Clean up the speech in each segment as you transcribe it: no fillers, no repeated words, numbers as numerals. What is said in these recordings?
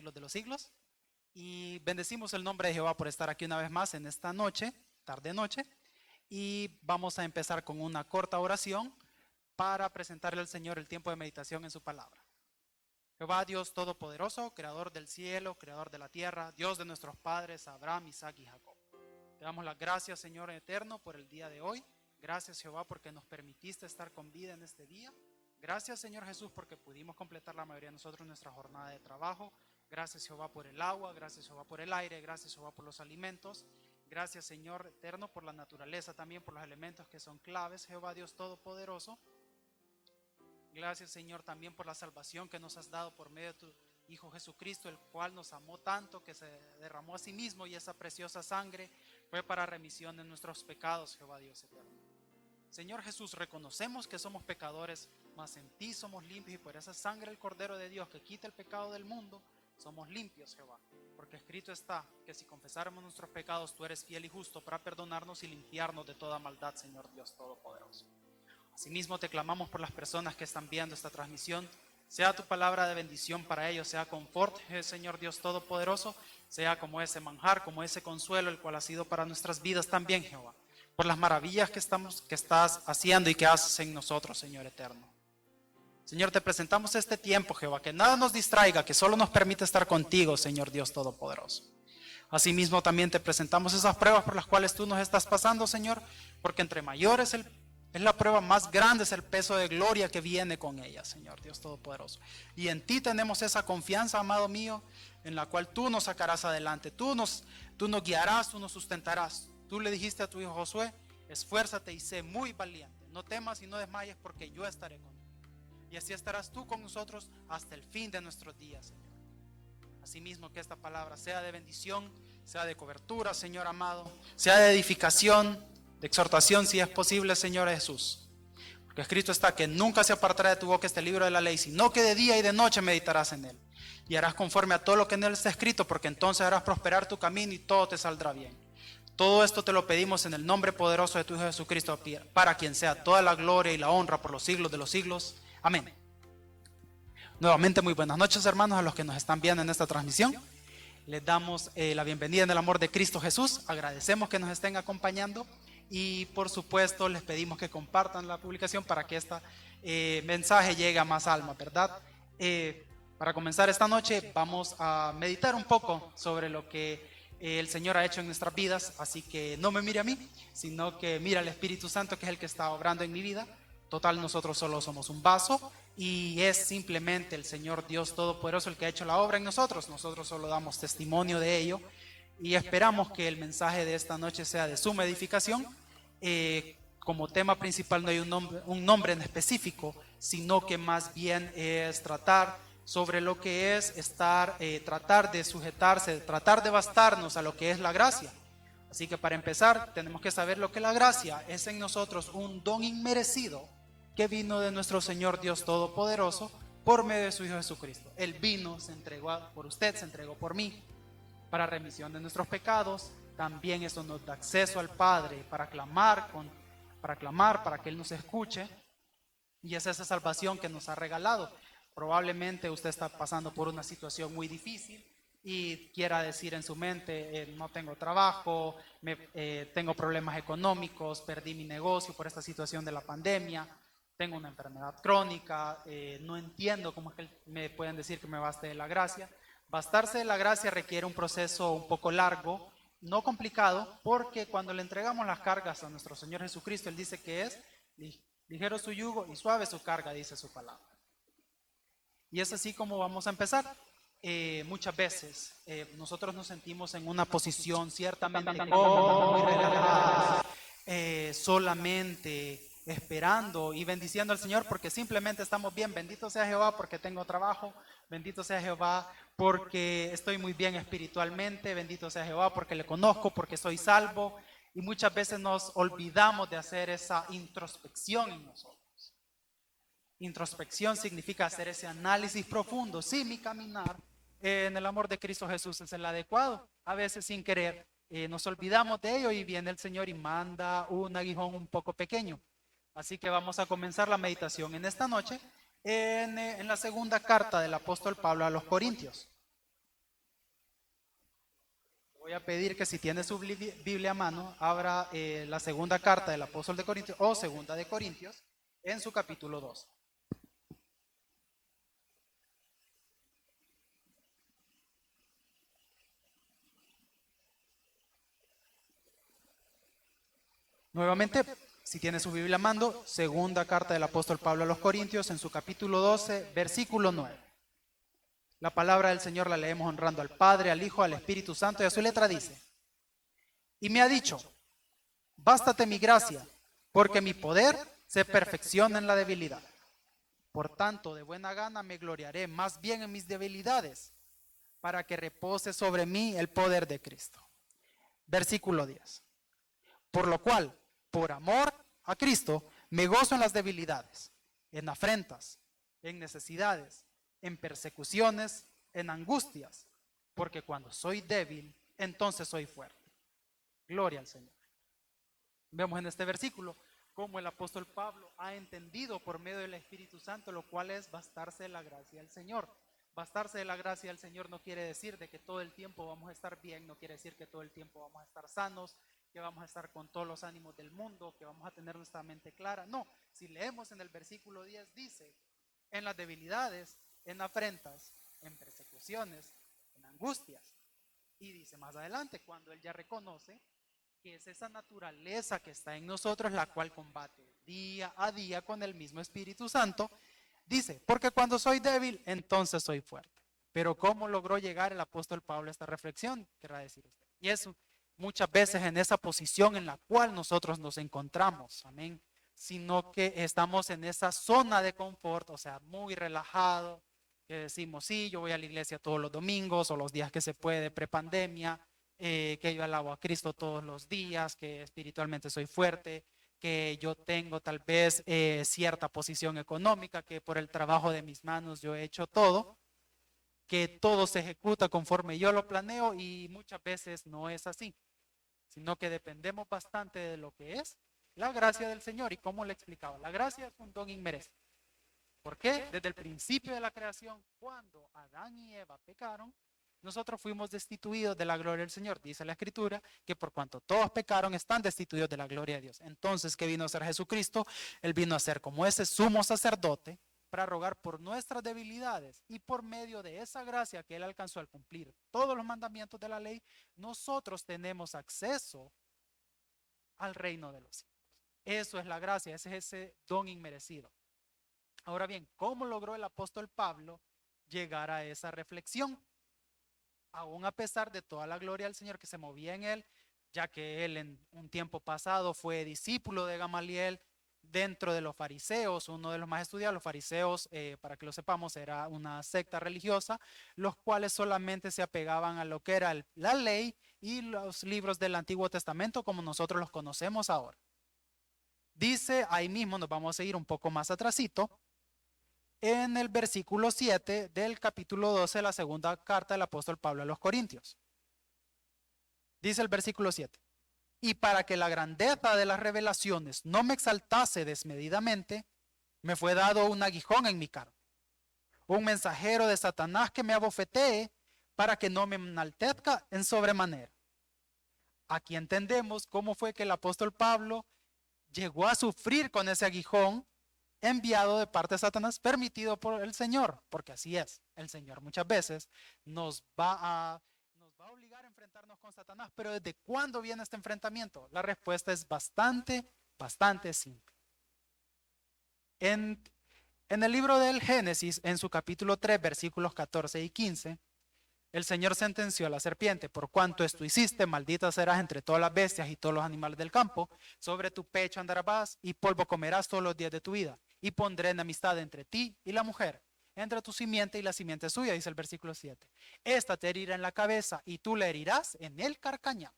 siglos de los siglos. Y bendecimos el nombre de Jehová por estar aquí una vez más en esta noche, tarde noche. Y vamos a empezar con una corta oración para presentarle al Señor el tiempo de meditación en su palabra. Jehová Dios Todopoderoso, Creador del cielo, Creador de la tierra, Dios de nuestros padres, Abraham, Isaac y Jacob. Te damos las gracias, Señor eterno, por el día de hoy. Gracias, Jehová, porque nos permitiste estar con vida en este día. Gracias, Señor Jesús, porque pudimos completar la mayoría de nosotros nuestra jornada de trabajo. Gracias, Jehová, por el agua. Gracias, Jehová, por el aire. Gracias, Jehová, por los alimentos. Gracias, Señor eterno, por la naturaleza también, por los elementos que son claves, Jehová Dios Todopoderoso. Gracias, Señor, también por la salvación que nos has dado por medio de tu Hijo Jesucristo, el cual nos amó tanto que se derramó a sí mismo, y esa preciosa sangre fue para remisión de nuestros pecados, Jehová Dios eterno. Señor Jesús, reconocemos que somos pecadores, mas en ti somos limpios, y por esa sangre del Cordero de Dios que quita el pecado del mundo, somos limpios, Jehová. Porque escrito está que si confesáramos nuestros pecados, tú eres fiel y justo para perdonarnos y limpiarnos de toda maldad, Señor Dios Todopoderoso. Asimismo te clamamos por las personas que están viendo esta transmisión. Sea tu palabra de bendición para ellos, sea confort, Señor Dios Todopoderoso, sea como ese manjar, como ese consuelo, el cual ha sido para nuestras vidas también, Jehová, por las maravillas que estás haciendo y que haces en nosotros, Señor eterno. Señor, te presentamos este tiempo, Jehová, que nada nos distraiga, que solo nos permite estar contigo, Señor Dios Todopoderoso. Asimismo también te presentamos esas pruebas por las cuales tú nos estás pasando, Señor, porque entre mayores es la prueba más grande, es el peso de gloria que viene con ella, Señor Dios Todopoderoso. Y en ti tenemos esa confianza, amado mío, en la cual tú nos sacarás adelante, tú nos guiarás, tú nos sustentarás. Tú le dijiste a tu hijo Josué: esfuérzate y sé muy valiente, no temas y no desmayes, porque yo estaré contigo. Y así estarás tú con nosotros hasta el fin de nuestros días, Señor. Asimismo, que esta palabra sea de bendición, sea de cobertura, Señor amado, sea de edificación, de exhortación, si es posible, Señor Jesús. Porque escrito está que nunca se apartará de tu boca este libro de la ley, sino que de día y de noche meditarás en él. Y harás conforme a todo lo que en él está escrito, porque entonces harás prosperar tu camino y todo te saldrá bien. Todo esto te lo pedimos en el nombre poderoso de tu Hijo Jesucristo, para quien sea toda la gloria y la honra por los siglos de los siglos. Amén. Nuevamente muy buenas noches, hermanos, a los que nos están viendo en esta transmisión. Les damos la bienvenida en el amor de Cristo Jesús. Agradecemos que nos estén acompañando y por supuesto les pedimos que compartan la publicación para que este mensaje llegue a más almas, ¿verdad? Para comenzar esta noche vamos a meditar un poco sobre lo que el Señor ha hecho en nuestras vidas, así que no me mire a mí, sino que mira al Espíritu Santo, que es el que está obrando en mi vida. Total, nosotros solo somos un vaso y es simplemente el Señor Dios Todopoderoso el que ha hecho la obra en nosotros. Nosotros solo damos testimonio de ello y esperamos que el mensaje de esta noche sea de suma edificación. Como tema principal no hay un nombre en específico, sino que más bien es tratar sobre lo que es tratar de sujetarse, tratar de bastarnos a lo que es la gracia. Así que para empezar tenemos que saber lo que la gracia es en nosotros, un don inmerecido que vino de nuestro Señor Dios Todopoderoso por medio de su Hijo Jesucristo. Él vino, se entregó por usted, se entregó por mí, para remisión de nuestros pecados. También eso nos da acceso al Padre para clamar, para que Él nos escuche. Y es esa salvación que nos ha regalado. Probablemente usted está pasando por una situación muy difícil y quiera decir en su mente: no tengo trabajo, tengo problemas económicos, perdí mi negocio por esta situación de la pandemia, tengo una enfermedad crónica, no entiendo cómo es que me pueden decir que me baste de la gracia. Bastarse de la gracia requiere un proceso un poco largo, no complicado, porque cuando le entregamos las cargas a nuestro Señor Jesucristo, Él dice que es ligero su yugo y suave su carga, dice su palabra. Y es así como vamos a empezar. Muchas veces nosotros nos sentimos en una posición ciertamente cómoda, muy relajada, solamente esperando y bendiciendo al Señor porque simplemente estamos bien. Bendito sea Jehová porque tengo trabajo, bendito sea Jehová porque estoy muy bien espiritualmente, bendito sea Jehová porque le conozco, porque soy salvo. Y muchas veces nos olvidamos de hacer esa introspección en nosotros. Introspección significa hacer ese análisis profundo. Sí, mi caminar en el amor de Cristo Jesús es el adecuado. A veces sin querer nos olvidamos de ello y viene el Señor y manda un aguijón un poco pequeño. Así que vamos a comenzar la meditación en esta noche en la segunda carta del apóstol Pablo a los Corintios. voy a pedir que si tiene su Biblia a mano, abra la segunda carta del apóstol de Corintios o segunda de Corintios en su capítulo 2. Nuevamente, si tiene su Biblia a mano, segunda carta del apóstol Pablo a los Corintios en su capítulo 12, versículo 9. La palabra del Señor la leemos honrando al Padre, al Hijo, al Espíritu Santo, y a su letra dice: y me ha dicho, bástate mi gracia, porque mi poder se perfecciona en la debilidad. Por tanto, de buena gana me gloriaré más bien en mis debilidades, para que repose sobre mí el poder de Cristo. Versículo 10. Por lo cual, por amor a Cristo, me gozo en las debilidades, en afrentas, en necesidades, en persecuciones, en angustias, porque cuando soy débil, entonces soy fuerte. Gloria al Señor. Vemos en este versículo cómo el apóstol Pablo ha entendido por medio del Espíritu Santo lo cual es bastarse de la gracia del Señor. Bastarse de la gracia del Señor no quiere decir de que todo el tiempo vamos a estar bien, no quiere decir que todo el tiempo vamos a estar sanos, que vamos a estar con todos los ánimos del mundo, que vamos a tener nuestra mente clara. No, si leemos en el versículo 10 dice, en las debilidades, en afrentas, en persecuciones, en angustias. Y dice más adelante, cuando él ya reconoce que es esa naturaleza que está en nosotros, la cual combate día a día con el mismo Espíritu Santo, dice, porque cuando soy débil, entonces soy fuerte. Pero ¿cómo logró llegar el apóstol Pablo a esta reflexión? Querrá decir usted. Y eso muchas veces en esa posición en la cual nosotros nos encontramos, amén, sino que estamos en esa zona de confort, o sea, muy relajado, que decimos, sí, yo voy a la iglesia todos los domingos o los días que se puede, prepandemia, que yo alabo a Cristo todos los días, que espiritualmente soy fuerte, que yo tengo tal vez cierta posición económica, que por el trabajo de mis manos yo he hecho todo, que todo se ejecuta conforme yo lo planeo y muchas veces no es así, sino que dependemos bastante de lo que es la gracia del Señor. Y como le explicaba, la gracia es un don inmerecido. ¿Por qué? Desde el principio de la creación, cuando Adán y Eva pecaron, nosotros fuimos destituidos de la gloria del Señor. Dice la Escritura que por cuanto todos pecaron, están destituidos de la gloria de Dios. Entonces, ¿qué vino a ser Jesucristo? Él vino a ser como ese sumo sacerdote para rogar por nuestras debilidades, y por medio de esa gracia que Él alcanzó al cumplir todos los mandamientos de la ley, nosotros tenemos acceso al reino de los cielos. Eso es la gracia, ese es ese don inmerecido. Ahora bien, ¿cómo logró el apóstol Pablo llegar a esa reflexión? Aún a pesar de toda la gloria del Señor que se movía en él, ya que él en un tiempo pasado fue discípulo de Gamaliel dentro de los fariseos, uno de los más estudiados. Los fariseos, para que lo sepamos, era una secta religiosa, los cuales solamente se apegaban a lo que era la ley y los libros del Antiguo Testamento como nosotros los conocemos ahora. Dice ahí mismo, nos vamos a ir un poco más atrasito, en el versículo 7 del capítulo 12 de la segunda carta del apóstol Pablo a los Corintios. Dice el versículo 7, y para que la grandeza de las revelaciones no me exaltase desmedidamente, me fue dado un aguijón en mi carne, un mensajero de Satanás que me abofetee para que no me enaltezca en sobremanera. Aquí entendemos cómo fue que el apóstol Pablo llegó a sufrir con ese aguijón enviado de parte de Satanás, permitido por el Señor, porque así es, el Señor muchas veces nos va a obligar a enfrentarnos con Satanás. Pero ¿desde cuándo viene este enfrentamiento? La respuesta es bastante simple. En el libro del Génesis, en su capítulo 3, versículos 14 y 15, el Señor sentenció a la serpiente: por cuanto esto hiciste, maldita serás entre todas las bestias y todos los animales del campo, sobre tu pecho andarás y polvo comerás todos los días de tu vida, y pondré enemistad entre ti y la mujer, entre tu simiente y la simiente suya, dice el versículo 7. Esta te herirá en la cabeza y tú la herirás en el carcañal.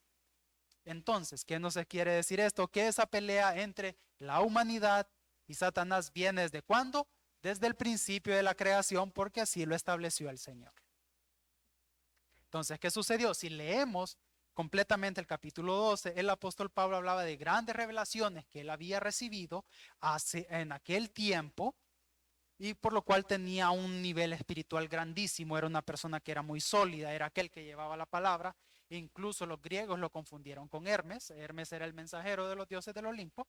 Entonces, ¿qué nos quiere decir esto? Que esa pelea entre la humanidad y Satanás viene ¿desde cuándo? Desde el principio de la creación, porque así lo estableció el Señor. Entonces, ¿qué sucedió? Si leemos completamente el capítulo 12, el apóstol Pablo hablaba de grandes revelaciones que él había recibido en aquel tiempo, y por lo cual tenía un nivel espiritual grandísimo, era una persona que era muy sólida, era aquel que llevaba la palabra. Incluso los griegos lo confundieron con Hermes. Hermes era el mensajero de los dioses del Olimpo,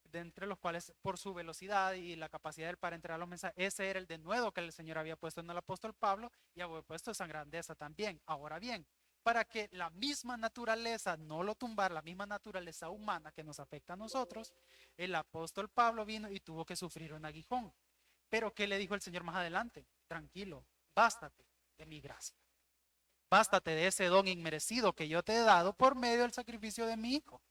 de entre los cuales por su velocidad y la capacidad de él para entregar los mensajes, ese era el denuedo que el Señor había puesto en el apóstol Pablo y había puesto esa grandeza también. Ahora bien, para que la misma naturaleza no lo tumbara, la misma naturaleza humana que nos afecta a nosotros, el apóstol Pablo vino y tuvo que sufrir un aguijón. Pero ¿qué le dijo el Señor más adelante? Tranquilo, bástate de mi gracia. Bástate de ese don inmerecido que yo te he dado por medio del sacrificio de mi Hijo.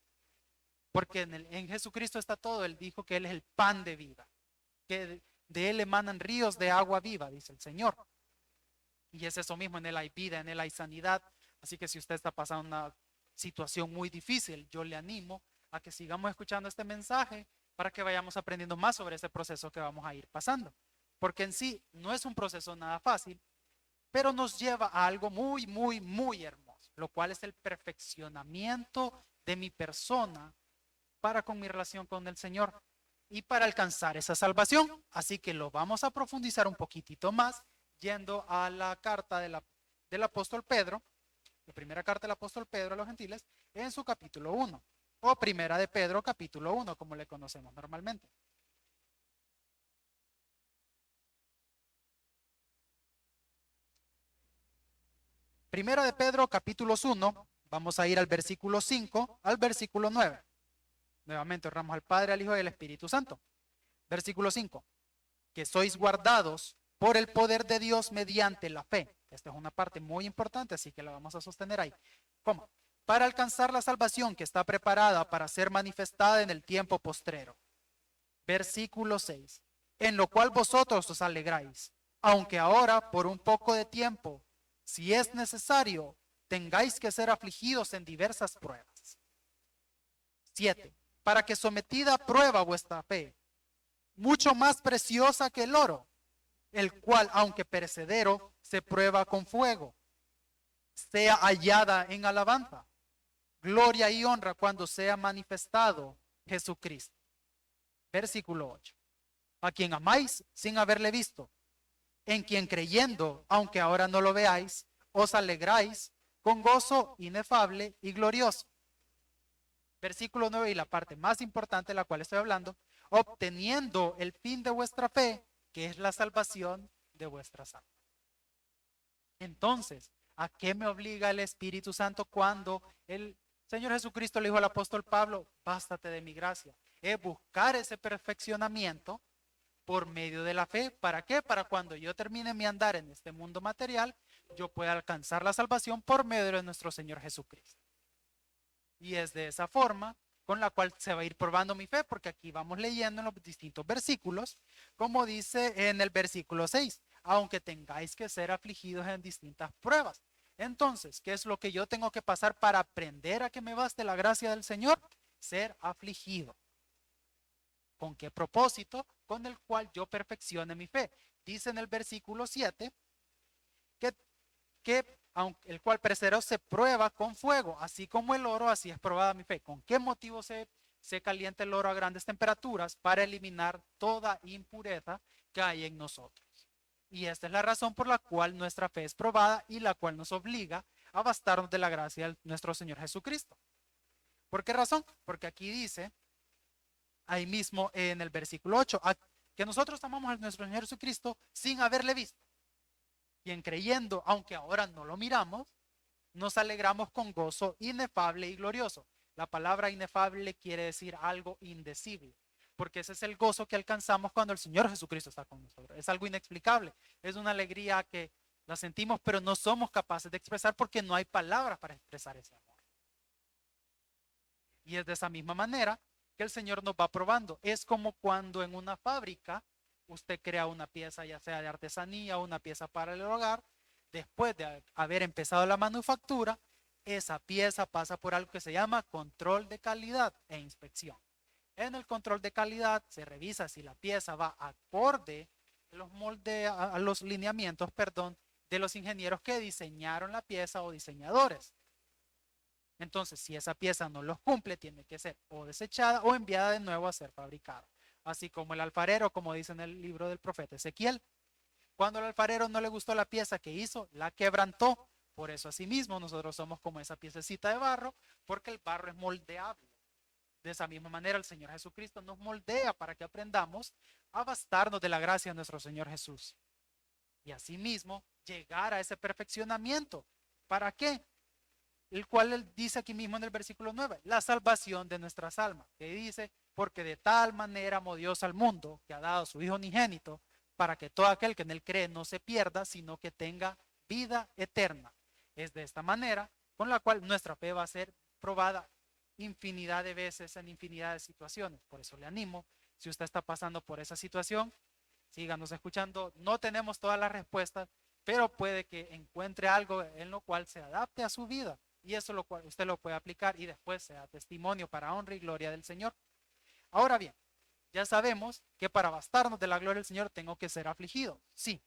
Porque en Jesucristo está todo. Él dijo que Él es el pan de vida, que de Él emanan ríos de agua viva, dice el Señor. Y es eso mismo, en Él hay vida, en Él hay sanidad. Así que si usted está pasando una situación muy difícil, yo le animo a que sigamos escuchando este mensaje para que vayamos aprendiendo más sobre ese proceso que vamos a ir pasando. Porque en sí no es un proceso nada fácil, pero nos lleva a algo muy, muy, muy hermoso, lo cual es el perfeccionamiento de mi persona para con mi relación con el Señor y para alcanzar esa salvación. Así que lo vamos a profundizar un poquitito más yendo a la carta del apóstol Pedro, la primera carta del apóstol Pedro a los gentiles, en su capítulo 1, o primera de Pedro capítulo 1, como le conocemos normalmente. Primera de Pedro capítulos 1, vamos a ir al versículo 5 al versículo 9. Nuevamente honramos al Padre, al Hijo y al Espíritu Santo. Versículo 5. Que sois guardados por el poder de Dios mediante la fe. Esta es una parte muy importante, así que la vamos a sostener ahí. ¿Cómo? Para alcanzar la salvación que está preparada para ser manifestada en el tiempo postrero. Versículo 6. En lo cual vosotros os alegráis, aunque ahora por un poco de tiempo, si es necesario, tengáis que ser afligidos en diversas pruebas. 7. Para que sometida a prueba vuestra fe, mucho más preciosa que el oro, el cual, aunque perecedero, se prueba con fuego, sea hallada en alabanza, gloria y honra cuando sea manifestado Jesucristo. Versículo 8. A quien amáis sin haberle visto, en quien creyendo, aunque ahora no lo veáis, os alegráis con gozo inefable y glorioso. Versículo 9 y la parte más importante de la cual estoy hablando, obteniendo el fin de vuestra fe, que es la salvación de vuestras almas. Entonces, ¿a qué me obliga el Espíritu Santo cuando el Señor Jesucristo le dijo al apóstol Pablo, bástate de mi gracia? Es buscar ese perfeccionamiento por medio de la fe. ¿Para qué? Para cuando yo termine mi andar en este mundo material, yo pueda alcanzar la salvación por medio de nuestro Señor Jesucristo. Y es de esa forma con la cual se va a ir probando mi fe, porque aquí vamos leyendo en los distintos versículos, como dice en el versículo 6, aunque tengáis que ser afligidos en distintas pruebas. Entonces, ¿qué es lo que yo tengo que pasar para aprender a que me baste la gracia del Señor? Ser afligido. ¿Con qué propósito? Con el cual yo perfeccione mi fe. Dice en el versículo 7 que el cual perecedero se prueba con fuego, así como el oro, así es probada mi fe. ¿Con qué motivo se calienta el oro a grandes temperaturas? Para eliminar toda impureza que hay en nosotros. Y esta es la razón por la cual nuestra fe es probada y la cual nos obliga a bastarnos de la gracia de nuestro Señor Jesucristo. ¿Por qué razón? Porque aquí dice, ahí mismo en el versículo 8, que nosotros amamos a nuestro Señor Jesucristo sin haberle visto. Y en creyendo, aunque ahora no lo miramos, nos alegramos con gozo inefable y glorioso. La palabra inefable quiere decir algo indecible, porque ese es el gozo que alcanzamos cuando el Señor Jesucristo está con nosotros. Es algo inexplicable, es una alegría que la sentimos, pero no somos capaces de expresar porque no hay palabras para expresar ese amor. Y es de esa misma manera que el Señor nos va probando. Es como cuando en una fábrica usted crea una pieza, ya sea de artesanía o una pieza para el hogar. Después de haber empezado la manufactura, esa pieza pasa por algo que se llama control de calidad e inspección. En el control de calidad se revisa si la pieza va acorde a los lineamientos, de los ingenieros que diseñaron la pieza o diseñadores. Entonces, si esa pieza no los cumple, tiene que ser o desechada o enviada de nuevo a ser fabricada. así como el alfarero, como dice en el libro del profeta Ezequiel. Cuando al alfarero no le gustó la pieza que hizo, la quebrantó. Por eso asimismo nosotros somos como esa piececita de barro, porque el barro es moldeable. De esa misma manera el Señor Jesucristo nos moldea para que aprendamos a bastarnos de la gracia de nuestro Señor Jesús. Y asimismo llegar a ese perfeccionamiento. ¿Para qué? El cual él dice aquí mismo en el versículo 9, la salvación de nuestras almas, que dice, porque de tal manera amó Dios al mundo, que ha dado a su Hijo unigénito, para que todo aquel que en él cree no se pierda, sino que tenga vida eterna. Es de esta manera con la cual nuestra fe va a ser probada infinidad de veces en infinidad de situaciones. Por eso le animo, si usted está pasando por esa situación, síganos escuchando. No tenemos todas las respuestas, pero puede que encuentre algo en lo cual se adapte a su vida y eso lo cual usted lo puede aplicar y después sea testimonio para honra y gloria del Señor. Ahora bien, ya sabemos que para bastarnos de la gloria del Señor tengo que ser afligido. Sí,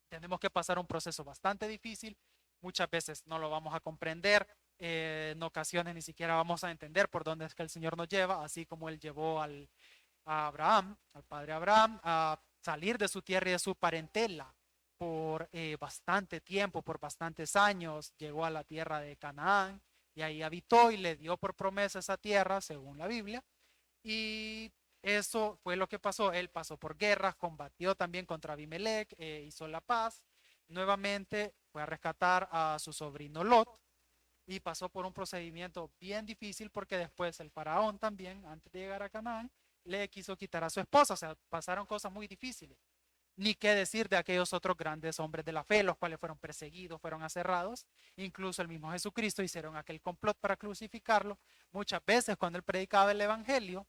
tenemos que pasar un proceso bastante difícil, muchas veces no lo vamos a comprender, en ocasiones ni siquiera vamos a entender por dónde es que el Señor nos lleva, así como Él llevó a Abraham, al padre Abraham, a salir de su tierra y de su parentela por bastante tiempo, por bastantes años, llegó a la tierra de Canaán y ahí habitó y le dio por promesa esa tierra, según la Biblia, y eso fue lo que pasó. Él pasó por guerras, combatió también contra Abimelech, hizo la paz, nuevamente fue a rescatar a su sobrino Lot y pasó por un procedimiento bien difícil porque después el faraón también, antes de llegar a Canaán, le quiso quitar a su esposa, o sea, pasaron cosas muy difíciles. Ni qué decir de aquellos otros grandes hombres de la fe, los cuales fueron perseguidos, fueron aserrados, incluso el mismo Jesucristo hicieron aquel complot para crucificarlo. Muchas veces cuando él predicaba el Evangelio,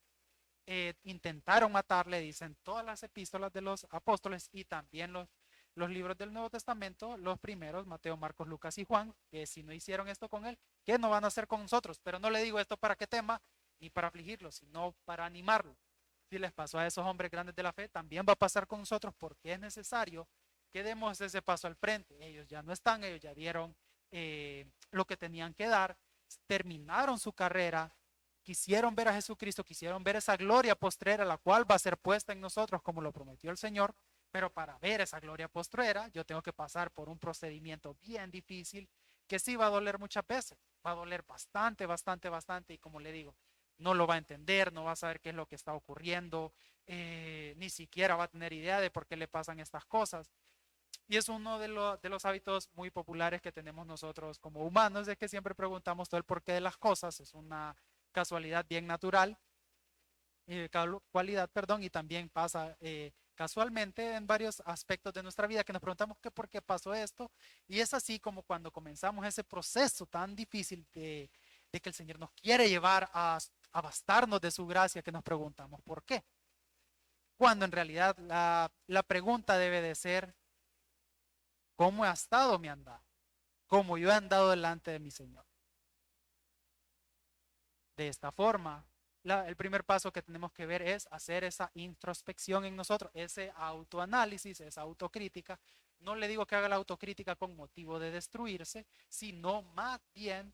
intentaron matarle, dicen todas las epístolas de los apóstoles y también los libros del Nuevo Testamento, los primeros, Mateo, Marcos, Lucas y Juan, que si no hicieron esto con él, ¿qué no van a hacer con nosotros? Pero no le digo esto para qué tema, ni para afligirlo, sino para animarlo. Si les pasó a esos hombres grandes de la fe, también va a pasar con nosotros porque es necesario que demos ese paso al frente. Ellos ya no están, ellos ya dieron lo que tenían que dar, terminaron su carrera, quisieron ver a Jesucristo, quisieron ver esa gloria postrera, la cual va a ser puesta en nosotros como lo prometió el Señor, pero para ver esa gloria postrera yo tengo que pasar por un procedimiento bien difícil que sí va a doler muchas veces, va a doler bastante, bastante, bastante y como le digo, no lo va a entender, no va a saber qué es lo que está ocurriendo, ni siquiera va a tener idea de por qué le pasan estas cosas. Y es uno de los hábitos muy populares que tenemos nosotros como humanos, de que siempre preguntamos todo el porqué de las cosas, es una casualidad bien natural, cualidad, perdón, y también pasa casualmente en varios aspectos de nuestra vida que nos preguntamos qué por qué pasó esto, y es así como cuando comenzamos ese proceso tan difícil de que el Señor nos quiere llevar a bastarnos de su gracia, que nos preguntamos por qué, cuando en realidad la pregunta debe de ser, ¿cómo ha estado mi andar? ¿Cómo yo he andado delante de mi Señor? De esta forma, el primer paso que tenemos que ver es hacer esa introspección en nosotros, ese autoanálisis, esa autocrítica. No le digo que haga la autocrítica con motivo de destruirse, sino más bien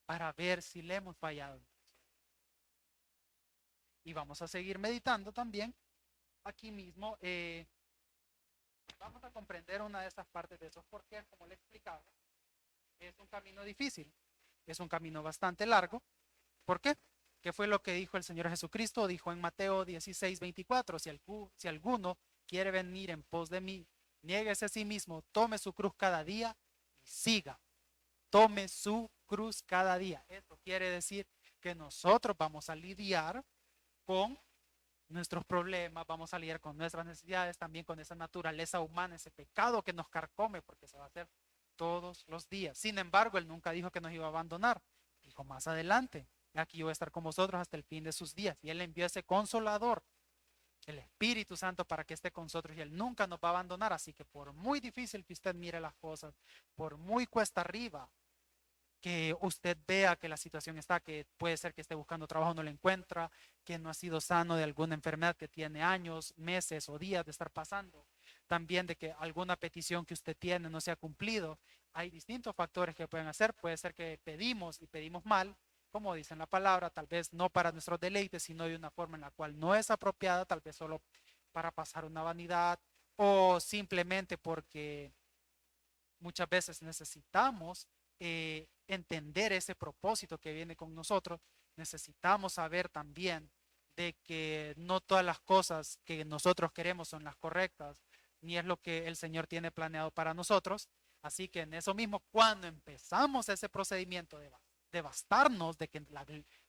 para ver si le hemos fallado. Y vamos a seguir meditando también aquí mismo. Vamos a comprender una de estas partes de esos porqués, como le explicaba. Es un camino difícil, es un camino bastante largo. ¿Por qué? ¿Qué fue lo que dijo el Señor Jesucristo? Dijo en Mateo 16:24, si alguno quiere venir en pos de mí, niéguese a sí mismo, tome su cruz cada día y siga. Tome su cruz cada día. Esto quiere decir que nosotros vamos a lidiar con nuestros problemas, vamos a lidiar con nuestras necesidades, también con esa naturaleza humana, ese pecado que nos carcome, porque se va a hacer todos los días. Sin embargo, Él nunca dijo que nos iba a abandonar. Dijo más adelante, aquí yo voy a estar con vosotros hasta el fin de sus días. Y Él envió ese consolador, el Espíritu Santo, para que esté con nosotros y Él nunca nos va a abandonar. Así que por muy difícil que usted mire las cosas, por muy cuesta arriba que usted vea que la situación está, que puede ser que esté buscando trabajo, no lo encuentra, que no ha sido sano de alguna enfermedad que tiene años, meses o días de estar pasando, también de que alguna petición que usted tiene no se ha cumplido. Hay distintos factores que pueden hacer, puede ser que pedimos y pedimos mal, como dice en la palabra, tal vez no para nuestros deleites, sino de una forma en la cual no es apropiada, tal vez solo para pasar una vanidad o simplemente porque muchas veces necesitamos entender ese propósito que viene con nosotros. Necesitamos saber también de que no todas las cosas que nosotros queremos son las correctas, ni es lo que el Señor tiene planeado para nosotros. Así que en eso mismo, cuando empezamos ese procedimiento de bastarnos, de que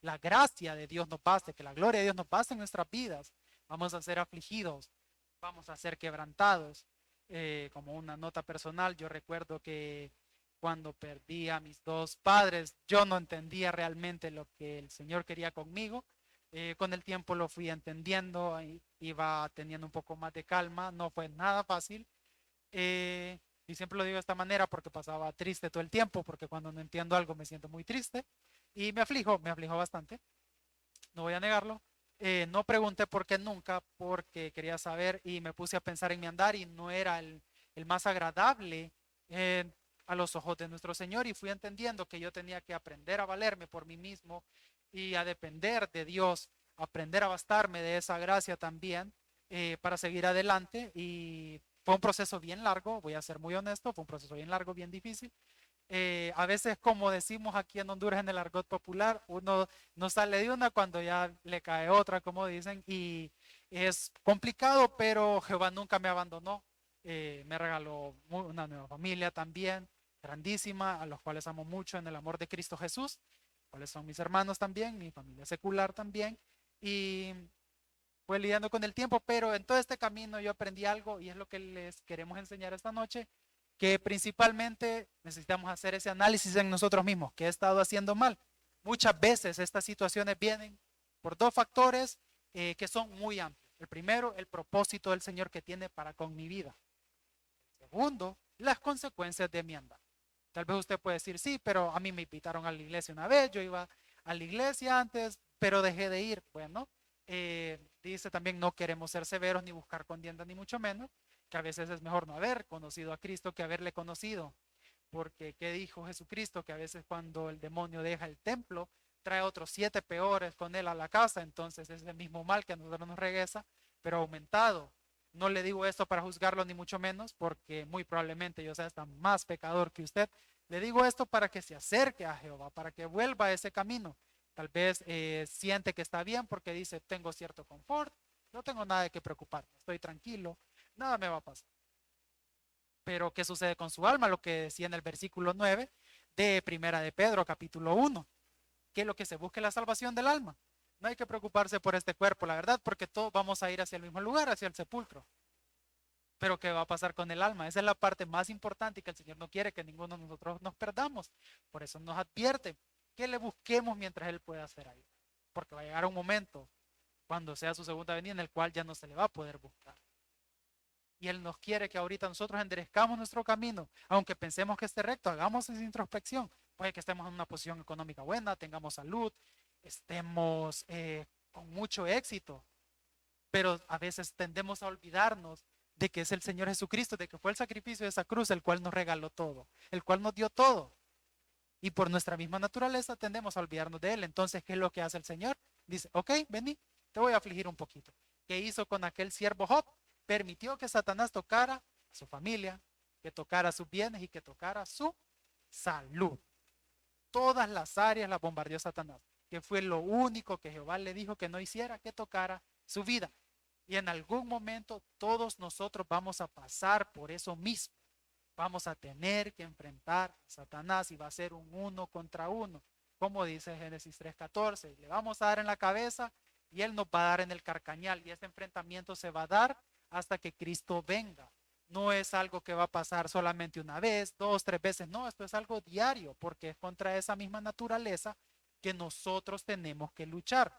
la gracia de Dios nos baste, que la gloria de Dios nos baste en nuestras vidas, vamos a ser afligidos, vamos a ser quebrantados. Como una nota personal, yo recuerdo que cuando perdí a mis dos padres, yo no entendía realmente lo que el Señor quería conmigo. Con el tiempo lo fui entendiendo, iba teniendo un poco más de calma, no fue nada fácil. Y siempre lo digo de esta manera porque pasaba triste todo el tiempo, porque cuando no entiendo algo me siento muy triste y me aflijo bastante, no voy a negarlo. No pregunté por qué nunca, porque quería saber y me puse a pensar en mi andar y no era el más agradable eh, a los ojos de nuestro Señor, y fui entendiendo que yo tenía que aprender a valerme por mí mismo y a depender de Dios, aprender a bastarme de esa gracia también para seguir adelante. Y fue un proceso bien largo, voy a ser muy honesto, fue un proceso bien largo, bien difícil. A veces, como decimos aquí en Honduras en el argot popular, uno no sale de una cuando ya le cae otra, como dicen, y es complicado, pero Jehová nunca me abandonó. Me regaló una nueva familia también, grandísima, a los cuales amo mucho en el amor de Cristo Jesús, cuales son mis hermanos también, mi familia secular también, y fue lidiando con el tiempo, pero en todo este camino yo aprendí algo y es lo que les queremos enseñar esta noche, que principalmente necesitamos hacer ese análisis en nosotros mismos, que he estado haciendo mal. Muchas veces estas situaciones vienen por dos factores que son muy amplios. El primero, el propósito del Señor que tiene para con mi vida. El segundo, las consecuencias de mi andar. Tal vez usted puede decir, sí, pero a mí me invitaron a la iglesia una vez, yo iba a la iglesia antes, pero dejé de ir. Bueno, dice también, no queremos ser severos ni buscar contienda, ni mucho menos, que a veces es mejor no haber conocido a Cristo que haberle conocido. Porque, ¿qué dijo Jesucristo? Que a veces cuando el demonio deja el templo, trae otros 7 peores con él a la casa, entonces es el mismo mal que a nosotros nos regresa, pero aumentado. No le digo esto para juzgarlo ni mucho menos, porque muy probablemente yo sea hasta más pecador que usted. Le digo esto para que se acerque a Jehová, para que vuelva a ese camino. Tal vez siente que está bien porque dice, tengo cierto confort, no tengo nada de qué preocuparme, estoy tranquilo, nada me va a pasar. Pero ¿qué sucede con su alma? Lo que decía en el versículo 9 de Primera de Pedro, capítulo 1, que es lo que se busque la salvación del alma. No hay que preocuparse por este cuerpo, la verdad, porque todos vamos a ir hacia el mismo lugar, hacia el sepulcro. Pero ¿qué va a pasar con el alma? Esa es la parte más importante y que el Señor no quiere que ninguno de nosotros nos perdamos. Por eso nos advierte que le busquemos mientras Él pueda hacer algo. Porque va a llegar un momento, cuando sea su segunda venida, en el cual ya no se le va a poder buscar. Y Él nos quiere que ahorita nosotros enderezcamos nuestro camino, aunque pensemos que esté recto, hagamos esa introspección. Puede que estemos en una posición económica buena, tengamos salud, estemos con mucho éxito, pero a veces tendemos a olvidarnos de que es el Señor Jesucristo, de que fue el sacrificio de esa cruz el cual nos regaló todo, el cual nos dio todo. Y por nuestra misma naturaleza tendemos a olvidarnos de Él. Entonces, ¿qué es lo que hace el Señor? Dice, ok, vení, te voy a afligir un poquito. ¿Qué hizo con aquel siervo Job? Permitió que Satanás tocara a su familia, que tocara sus bienes y que tocara su salud. Todas las áreas las bombardeó Satanás, que fue lo único que Jehová le dijo que no hiciera, que tocara su vida. Y en algún momento todos nosotros vamos a pasar por eso mismo. Vamos a tener que enfrentar a Satanás y va a ser un uno contra uno, como dice Génesis 3:14. Le vamos a dar en la cabeza y él nos va a dar en el carcañal, y este enfrentamiento se va a dar hasta que Cristo venga. No es algo que va a pasar solamente una vez, dos, tres veces, no, esto es algo diario, porque es contra esa misma naturaleza que nosotros tenemos que luchar.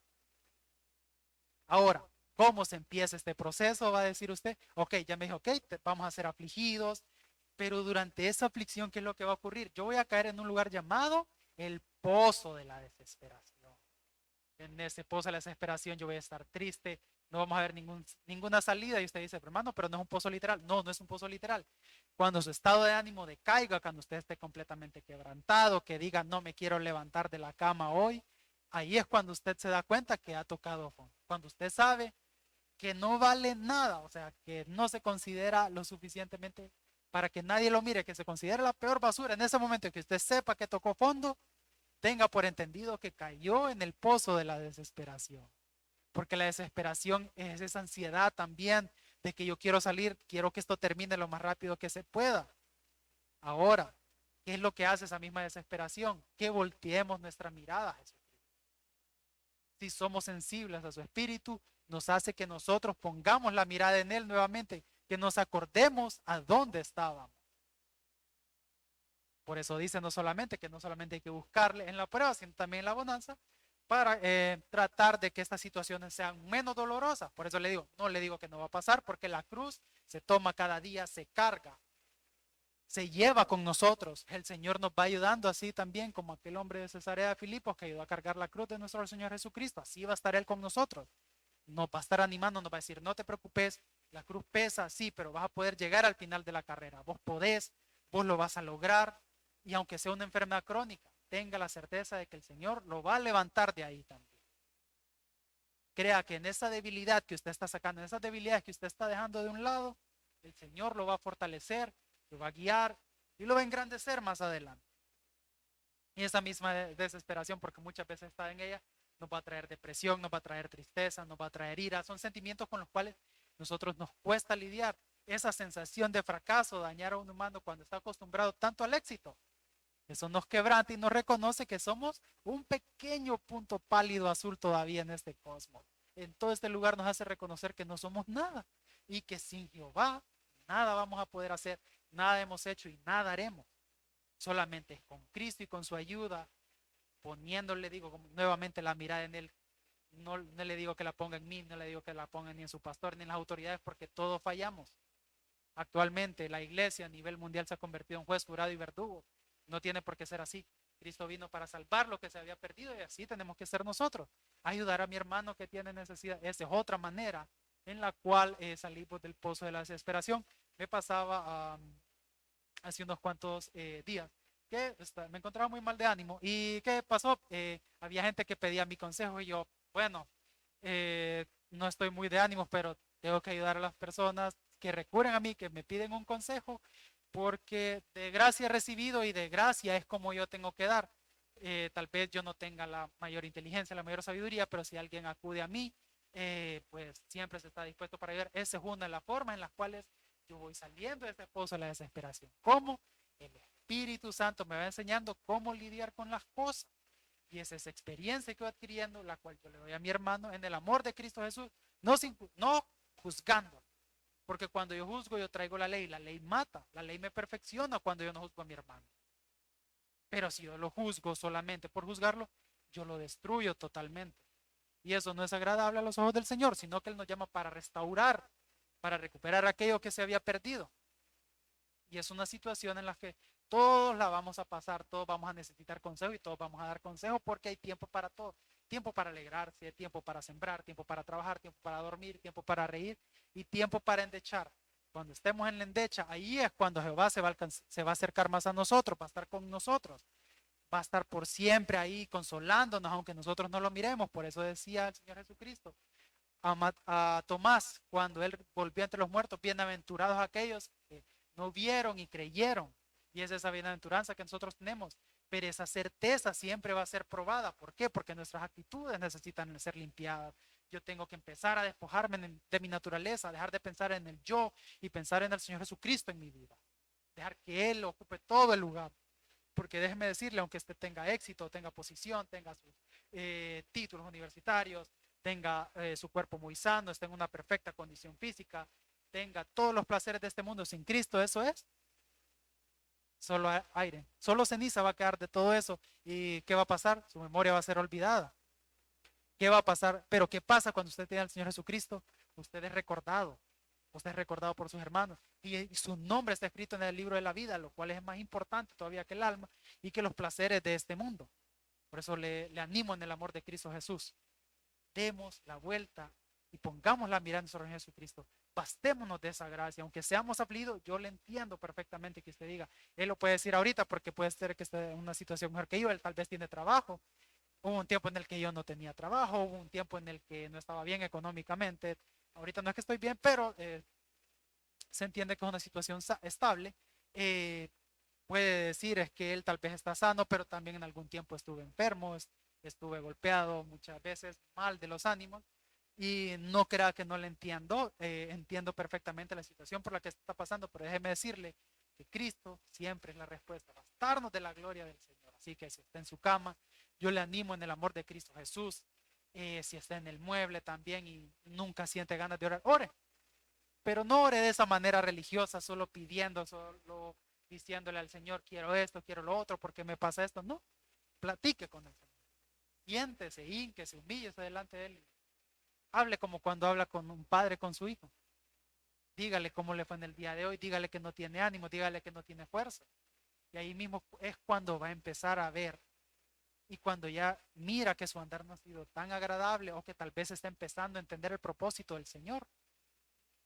Ahora, ¿cómo se empieza este proceso? Va a decir usted, ok, ya me dijo, ok, vamos a ser afligidos, pero durante esa aflicción, ¿qué es lo que va a ocurrir? Yo voy a caer en un lugar llamado el pozo de la desesperación. En ese pozo de la desesperación yo voy a estar triste, no vamos a ver ninguna salida. Y usted dice, hermano, pero no es un pozo literal. No, no es un pozo literal. Cuando su estado de ánimo decaiga, cuando usted esté completamente quebrantado, que diga, no me quiero levantar de la cama hoy, ahí es cuando usted se da cuenta que ha tocado fondo. Cuando usted sabe que no vale nada, o sea, que no se considera lo suficientemente para que nadie lo mire, que se considera la peor basura. En ese momento que usted sepa que tocó fondo, tenga por entendido que cayó en el pozo de la desesperación. Porque la desesperación es esa ansiedad también de que yo quiero salir, quiero que esto termine lo más rápido que se pueda. Ahora, ¿qué es lo que hace esa misma desesperación? Que volteemos nuestra mirada a Jesús. Si somos sensibles a su espíritu, nos hace que nosotros pongamos la mirada en Él nuevamente, que nos acordemos a dónde estábamos. Por eso dice no solamente que no solamente hay que buscarle en la prueba, sino también en la bonanza, para tratar de que estas situaciones sean menos dolorosas. Por eso le digo, no le digo que no va a pasar, porque la cruz se toma cada día, se carga, se lleva con nosotros. El Señor nos va ayudando así también como aquel hombre de Cesarea de Filipos que ayudó a cargar la cruz de nuestro Señor Jesucristo. Así va a estar Él con nosotros. Nos va a estar animando, nos va a decir, no te preocupes, la cruz pesa, sí, pero vas a poder llegar al final de la carrera. Vos podés, vos lo vas a lograr. Y aunque sea una enfermedad crónica, tenga la certeza de que el Señor lo va a levantar de ahí también. Crea que en esa debilidad que usted está sacando, en esas debilidades que usted está dejando de un lado, el Señor lo va a fortalecer, lo va a guiar y lo va a engrandecer más adelante. Y esa misma desesperación, porque muchas veces está en ella, nos va a traer depresión, nos va a traer tristeza, nos va a traer ira. Son sentimientos con los cuales nosotros nos cuesta lidiar. Esa sensación de fracaso, dañar a un humano cuando está acostumbrado tanto al éxito. Eso nos quebranta y nos reconoce que somos un pequeño punto pálido azul todavía en este cosmos. En todo este lugar nos hace reconocer que no somos nada y que sin Jehová nada vamos a poder hacer, nada hemos hecho y nada haremos. Solamente con Cristo y con su ayuda, poniéndole, digo, nuevamente la mirada en Él. No, no le digo que la ponga en mí, no le digo que la ponga ni en su pastor, ni en las autoridades, porque todos fallamos. Actualmente la iglesia a nivel mundial se ha convertido en juez, jurado y verdugo. No tiene por qué ser así. Cristo vino para salvar lo que se había perdido y así tenemos que ser nosotros. Ayudar a mi hermano que tiene necesidad. Esa es otra manera en la cual salimos del pozo de la desesperación. Me pasaba hace unos cuantos días que me encontraba muy mal de ánimo. ¿Y qué pasó? Había gente que pedía mi consejo y yo, bueno, no estoy muy de ánimo, pero tengo que ayudar a las personas que recurren a mí, que me piden un consejo, porque de gracia he recibido y de gracia es como yo tengo que dar. Tal vez yo no tenga la mayor inteligencia, la mayor sabiduría, pero si alguien acude a mí, pues siempre se está dispuesto para ayudar. Esa es una de las formas en las cuales yo voy saliendo de este pozo de la desesperación. ¿Cómo? El Espíritu Santo me va enseñando cómo lidiar con las cosas. Y es esa experiencia que voy adquiriendo, la cual yo le doy a mi hermano en el amor de Cristo Jesús, no juzgando. Porque cuando yo juzgo, yo traigo la ley mata, la ley me perfecciona cuando yo no juzgo a mi hermano. Pero si yo lo juzgo solamente por juzgarlo, yo lo destruyo totalmente. Y eso no es agradable a los ojos del Señor, sino que Él nos llama para restaurar, para recuperar aquello que se había perdido. Y es una situación en la que todos la vamos a pasar, todos vamos a necesitar consejo y todos vamos a dar consejo porque hay tiempo para todo. Tiempo para alegrarse, tiempo para sembrar, tiempo para trabajar, tiempo para dormir, tiempo para reír y tiempo para endechar. Cuando estemos en la endecha, ahí es cuando Jehová se va a acercar más a nosotros, va a estar con nosotros, va a estar por siempre ahí consolándonos, aunque nosotros no lo miremos. Por eso decía el Señor Jesucristo a Tomás cuando él volvió entre los muertos, bienaventurados aquellos que no vieron y creyeron. Y es esa bienaventuranza que nosotros tenemos. Pero esa certeza siempre va a ser probada. ¿Por qué? Porque nuestras actitudes necesitan ser limpiadas. Yo tengo que empezar a despojarme de mi naturaleza, dejar de pensar en el yo y pensar en el Señor Jesucristo en mi vida. Dejar que Él ocupe todo el lugar. Porque déjeme decirle, aunque usted tenga éxito, tenga posición, tenga sus títulos universitarios, tenga su cuerpo muy sano, esté en una perfecta condición física, tenga todos los placeres de este mundo sin Cristo, eso es solo aire, solo ceniza va a quedar de todo eso. ¿Y qué va a pasar? Su memoria va a ser olvidada. ¿Qué va a pasar? Pero ¿qué pasa cuando usted tiene al Señor Jesucristo? Usted es recordado por sus hermanos y su nombre está escrito en el libro de la vida, lo cual es más importante todavía que el alma y que los placeres de este mundo. Por eso le animo en el amor de Cristo Jesús. Demos la vuelta y pongamos la mirada en nuestro Señor Jesucristo. Bastémonos de esa gracia, aunque seamos afligidos, yo le entiendo perfectamente que usted diga, él lo puede decir ahorita porque puede ser que esté en una situación mejor que yo, él tal vez tiene trabajo, Hubo un tiempo en el que yo no tenía trabajo, hubo un tiempo en el que no estaba bien económicamente. Ahorita no es que estoy bien, pero se entiende que es una situación estable. Eh, Puede decir es que él tal vez está sano, pero también en algún tiempo estuve enfermo, estuve golpeado muchas veces, mal de los ánimos. Y no crea que no le entiendo, entiendo perfectamente la situación por la que está pasando, pero déjeme decirle que Cristo siempre es la respuesta, bastarnos de la gloria del Señor. Así que si está en su cama, yo le animo en el amor de Cristo Jesús. Si está en el mueble también y nunca siente ganas de orar, ore, pero no ore de esa manera religiosa, solo pidiendo, solo diciéndole al Señor, quiero esto, quiero lo otro, porque me pasa esto. No, platique con el Señor. Siéntese, se humille delante de Él. Hable como cuando habla con un padre con su hijo. Dígale cómo le fue en el día de hoy, dígale que no tiene ánimo, dígale que no tiene fuerza. Y ahí mismo es cuando va a empezar a ver. Y cuando ya mira que su andar no ha sido tan agradable o que tal vez está empezando a entender el propósito del Señor,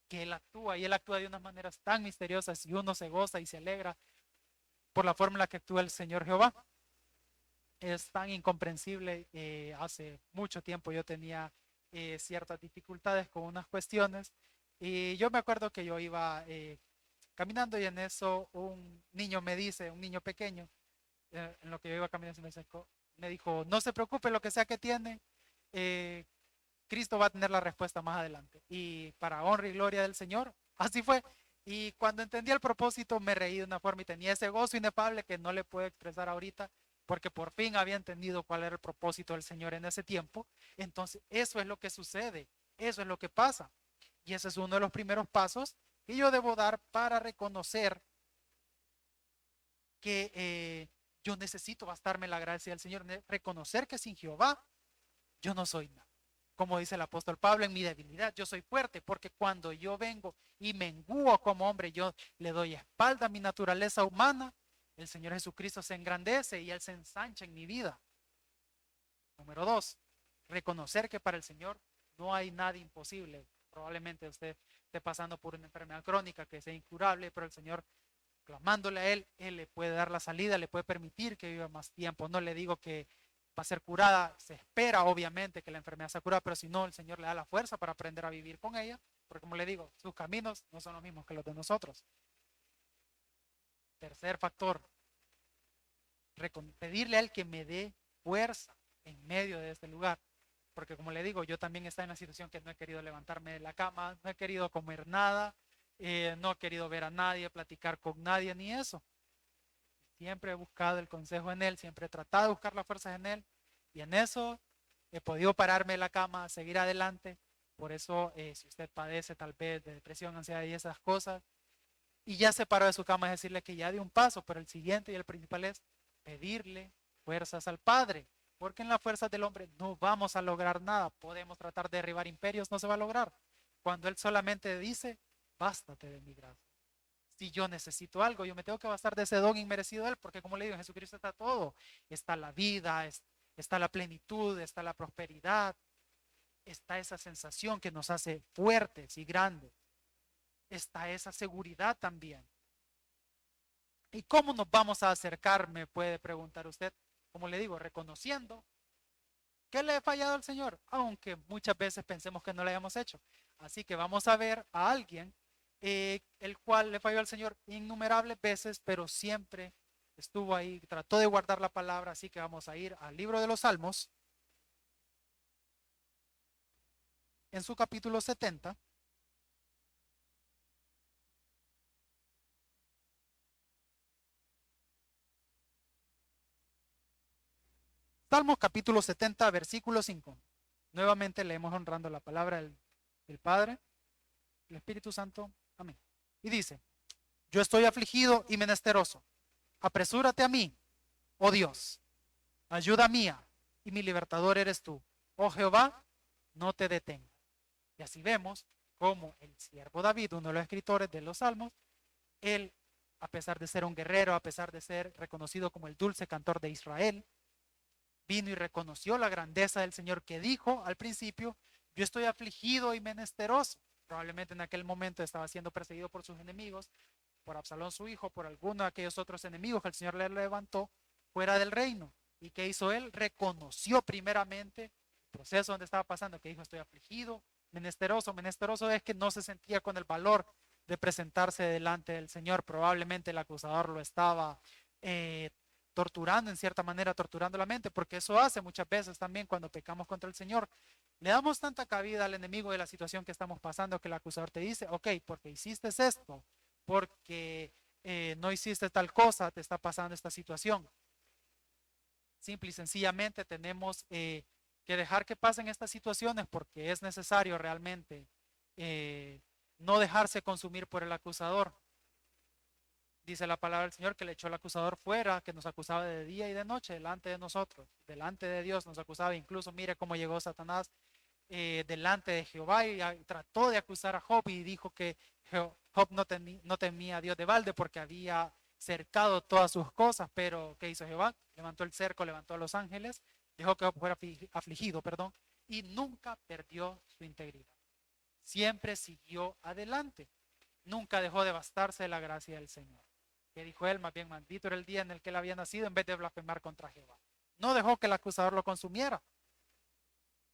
que Él actúa y Él actúa de unas maneras tan misteriosas y uno se goza y se alegra por la forma en la que actúa el Señor Jehová. Es tan incomprensible. Hace mucho tiempo yo tenía ciertas dificultades con unas cuestiones y yo me acuerdo que yo iba caminando y en eso un niño me dice, un niño pequeño, en lo que yo iba caminando me dijo, no se preocupe lo que sea que tiene, eh, Cristo va a tener la respuesta más adelante. Y para honra y gloria del Señor, así fue. Y cuando entendí el propósito, me reí de una forma y tenía ese gozo inefable que no le puedo expresar ahorita, porque por fin había entendido cuál era el propósito del Señor en ese tiempo. Entonces, eso es lo que sucede, eso es lo que pasa. Y ese es uno de los primeros pasos que yo debo dar para reconocer que yo necesito bastarme la gracia del Señor, reconocer que sin Jehová yo no soy nada. Como dice el apóstol Pablo, en mi debilidad yo soy fuerte, porque cuando yo vengo y menguo como hombre, yo le doy espalda a mi naturaleza humana, el Señor Jesucristo se engrandece y Él se ensancha en mi vida. Número dos, reconocer que para el Señor no hay nada imposible. Probablemente usted esté pasando por una enfermedad crónica que sea incurable, pero el Señor, clamándole a Él le puede dar la salida, le puede permitir que viva más tiempo. No le digo que va a ser curada, se espera obviamente que la enfermedad sea curada, pero si no, el Señor le da la fuerza para aprender a vivir con ella, porque como le digo, sus caminos no son los mismos que los de nosotros. Tercer factor, pedirle a Él que me dé fuerza en medio de este lugar, porque como le digo, yo también estoy en la situación que no he querido levantarme de la cama, no he querido comer nada, no he querido ver a nadie, platicar con nadie, ni eso. Siempre he buscado el consejo en Él, siempre he tratado de buscar las fuerzas en Él y en eso he podido pararme de la cama, seguir adelante. Por eso, si usted padece tal vez de depresión, ansiedad y esas cosas, y ya se paró de su cama, es decirle que ya dio un paso, pero el siguiente y el principal es pedirle fuerzas al Padre, porque en las fuerzas del hombre no vamos a lograr nada. Podemos tratar de derribar imperios, no se va a lograr. Cuando Él solamente dice, bástate de mi gracia. Si yo necesito algo, yo me tengo que bastar de ese don inmerecido de Él, porque como le digo, en Jesucristo está todo. Está la vida, está la plenitud, está la prosperidad, está esa sensación que nos hace fuertes y grandes. Está esa seguridad también. ¿Y cómo nos vamos a acercar? Me puede preguntar usted. Como le digo, reconociendo que le he fallado al Señor, aunque muchas veces pensemos que no lo hayamos hecho. Así que vamos a ver a alguien el cual le falló al Señor innumerables veces, pero siempre estuvo ahí, trató de guardar la palabra. Así que vamos a ir al libro de los Salmos, en su capítulo 70. Salmos capítulo 70, versículo 5. Nuevamente leemos honrando la palabra del Padre, el Espíritu Santo. Amén. Y dice, yo estoy afligido y menesteroso. Apresúrate a mí, oh Dios, ayuda mía y mi libertador eres tú. Oh Jehová, no te detengas. Y así vemos como el siervo David, uno de los escritores de los Salmos, él, a pesar de ser un guerrero, a pesar de ser reconocido como el dulce cantor de Israel, vino y reconoció la grandeza del Señor, que dijo al principio, yo estoy afligido y menesteroso. Probablemente en aquel momento estaba siendo perseguido por sus enemigos, por Absalón su hijo, por alguno de aquellos otros enemigos que el Señor le levantó fuera del reino. ¿Y qué hizo él? Reconoció primeramente el proceso donde estaba pasando, que dijo, estoy afligido, menesteroso. Menesteroso es que no se sentía con el valor de presentarse delante del Señor. Probablemente el acusador lo estaba eh, torturando, en cierta manera, torturando la mente, porque eso hace muchas veces también cuando pecamos contra el Señor. Le damos tanta cabida al enemigo de la situación que estamos pasando que el acusador te dice, ok, porque hiciste esto, porque no hiciste tal cosa, te está pasando esta situación. Simple y sencillamente tenemos que dejar que pasen estas situaciones porque es necesario realmente no dejarse consumir por el acusador. Dice la palabra del Señor que le echó el acusador fuera, que nos acusaba de día y de noche delante de nosotros, delante de Dios nos acusaba. Incluso mire cómo llegó Satanás delante de Jehová y trató de acusar a Job y dijo que Job no temía a Dios de balde porque había cercado todas sus cosas, pero ¿qué hizo Jehová? Levantó el cerco, levantó a los ángeles, dejó que Job fuera afligido, perdón, y nunca perdió su integridad. Siempre siguió adelante, nunca dejó de bastarse de la gracia del Señor. Que dijo él, más bien maldito era el día en el que él había nacido en vez de blasfemar contra Jehová. No dejó que el acusador lo consumiera.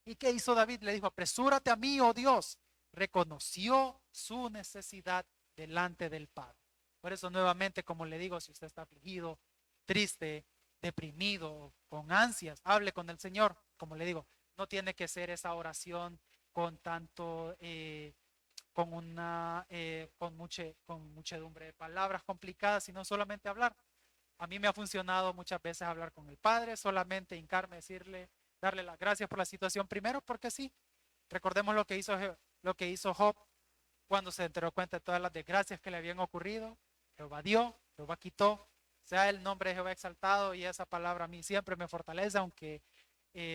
¿Y qué hizo David? Le dijo, apresúrate a mí, oh Dios. Reconoció su necesidad delante del Padre. Por eso nuevamente, como le digo, si usted está afligido, triste, deprimido, con ansias, hable con el Señor. Como le digo, no tiene que ser esa oración con tanto, con muchedumbre de palabras complicadas, sino solamente hablar. A mí me ha funcionado muchas veces hablar con el Padre, solamente hincarme, decirle, darle las gracias por la situación primero, porque sí, recordemos lo que hizo Job cuando se enteró cuenta de todas las desgracias que le habían ocurrido. Jehová dio, Jehová quitó, sea el nombre de Jehová exaltado, y esa palabra a mí siempre me fortalece, aunque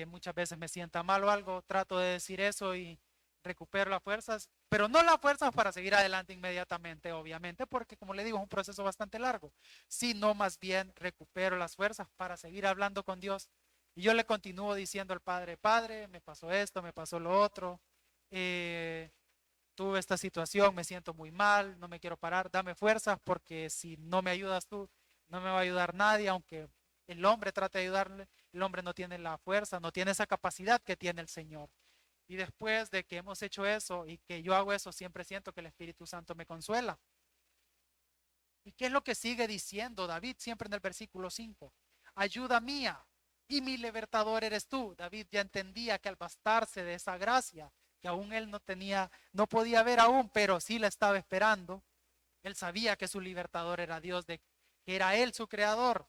muchas veces me sienta mal o algo, trato de decir eso y recupero las fuerzas, pero no las fuerzas para seguir adelante inmediatamente, obviamente, porque como le digo, es un proceso bastante largo, sino más bien recupero las fuerzas para seguir hablando con Dios. Y yo le continúo diciendo al Padre, Padre, me pasó esto, me pasó lo otro, tuve esta situación, me siento muy mal, no me quiero parar, dame fuerzas porque si no me ayudas tú, no me va a ayudar nadie, aunque el hombre trate de ayudarle, el hombre no tiene la fuerza, no tiene esa capacidad que tiene el Señor. Y después de que hemos hecho eso y que yo hago eso, siempre siento que el Espíritu Santo me consuela. ¿Y qué es lo que sigue diciendo David siempre en el versículo 5? Ayuda mía y mi libertador eres tú. David ya entendía que al bastarse de esa gracia, que aún él no tenía, no podía ver aún, pero sí la estaba esperando, él sabía que su libertador era Dios, que era él su creador,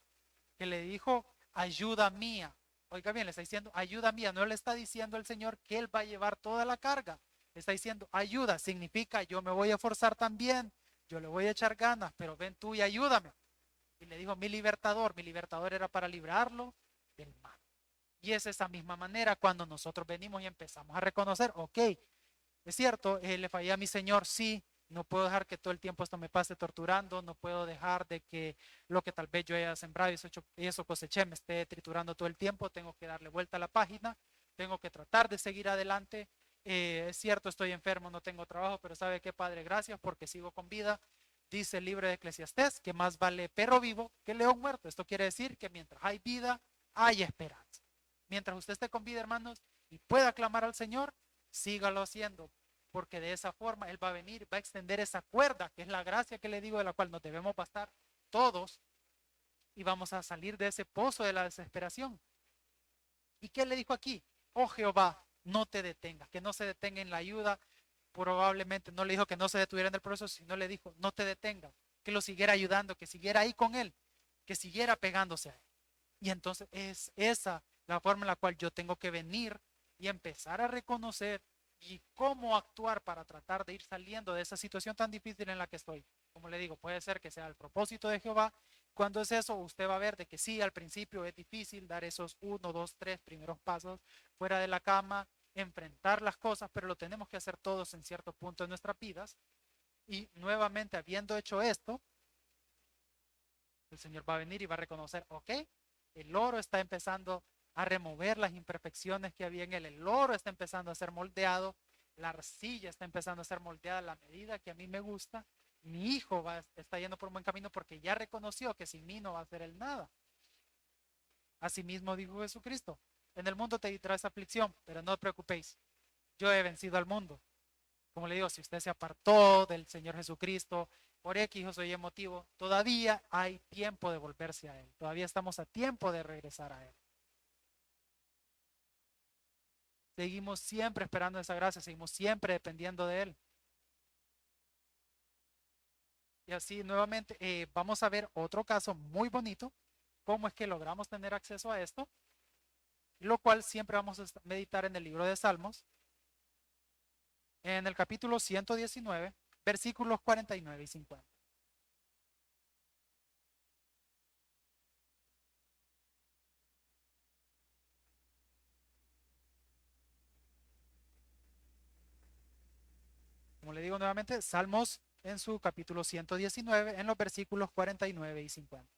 que le dijo, ayuda mía. Oiga bien, le está diciendo, ayuda mía. No le está diciendo el Señor que él va a llevar toda la carga. Le está diciendo, ayuda, significa yo me voy a forzar también, yo le voy a echar ganas, pero ven tú y ayúdame. Y le dijo, mi libertador era para librarlo del mal. Y es esa misma manera cuando nosotros venimos y empezamos a reconocer, ok, es cierto, le fallé a mi Señor, sí, no puedo dejar que todo el tiempo esto me pase torturando, no puedo dejar de que lo que tal vez yo haya sembrado y eso coseché me esté triturando todo el tiempo, tengo que darle vuelta a la página, tengo que tratar de seguir adelante. Es cierto, estoy enfermo, no tengo trabajo, pero ¿sabe qué, Padre? Gracias porque sigo con vida. Dice el libro de Eclesiastés que más vale perro vivo que león muerto. Esto quiere decir que mientras hay vida, hay esperanza. Mientras usted esté con vida, hermanos, y pueda clamar al Señor, sígalo haciendo, porque de esa forma Él va a venir, va a extender esa cuerda, que es la gracia que le digo, de la cual nos debemos bastar todos, y vamos a salir de ese pozo de la desesperación. ¿Y qué le dijo aquí? Oh Jehová, no te detengas, que no se detenga en la ayuda. Probablemente no le dijo que no se detuviera en el proceso, sino le dijo, no te detengas, que lo siguiera ayudando, que siguiera ahí con él, que siguiera pegándose a él. Y entonces es esa la forma en la cual yo tengo que venir y empezar a reconocer y cómo actuar para tratar de ir saliendo de esa situación tan difícil en la que estoy. Como le digo, puede ser que sea el propósito de Jehová. Cuando es eso, usted va a ver de que sí, al principio es difícil dar esos 1, 2, 3 primeros pasos fuera de la cama, enfrentar las cosas, pero lo tenemos que hacer todos en cierto punto de nuestras vidas. Y nuevamente, habiendo hecho esto, el Señor va a venir y va a reconocer, ok, el oro está empezando a remover las imperfecciones que había en él, el oro está empezando a ser moldeado, la arcilla está empezando a ser moldeada a la medida que a mí me gusta, mi hijo está yendo por un buen camino porque ya reconoció que sin mí no va a hacer él nada. Asimismo dijo Jesucristo, en el mundo tendréis aflicción, pero no os preocupéis, yo he vencido al mundo. Como le digo, si usted se apartó del Señor Jesucristo por X o Y motivo, todavía hay tiempo de volverse a Él. Todavía estamos a tiempo de regresar a Él. Seguimos siempre esperando esa gracia, seguimos siempre dependiendo de Él. Y así nuevamente vamos a ver otro caso muy bonito, cómo es que logramos tener acceso a esto, lo cual siempre vamos a meditar en el libro de Salmos, en el capítulo 119, versículos 49 y 50. Como le digo nuevamente, Salmos en su capítulo 119, en los versículos 49 y 50.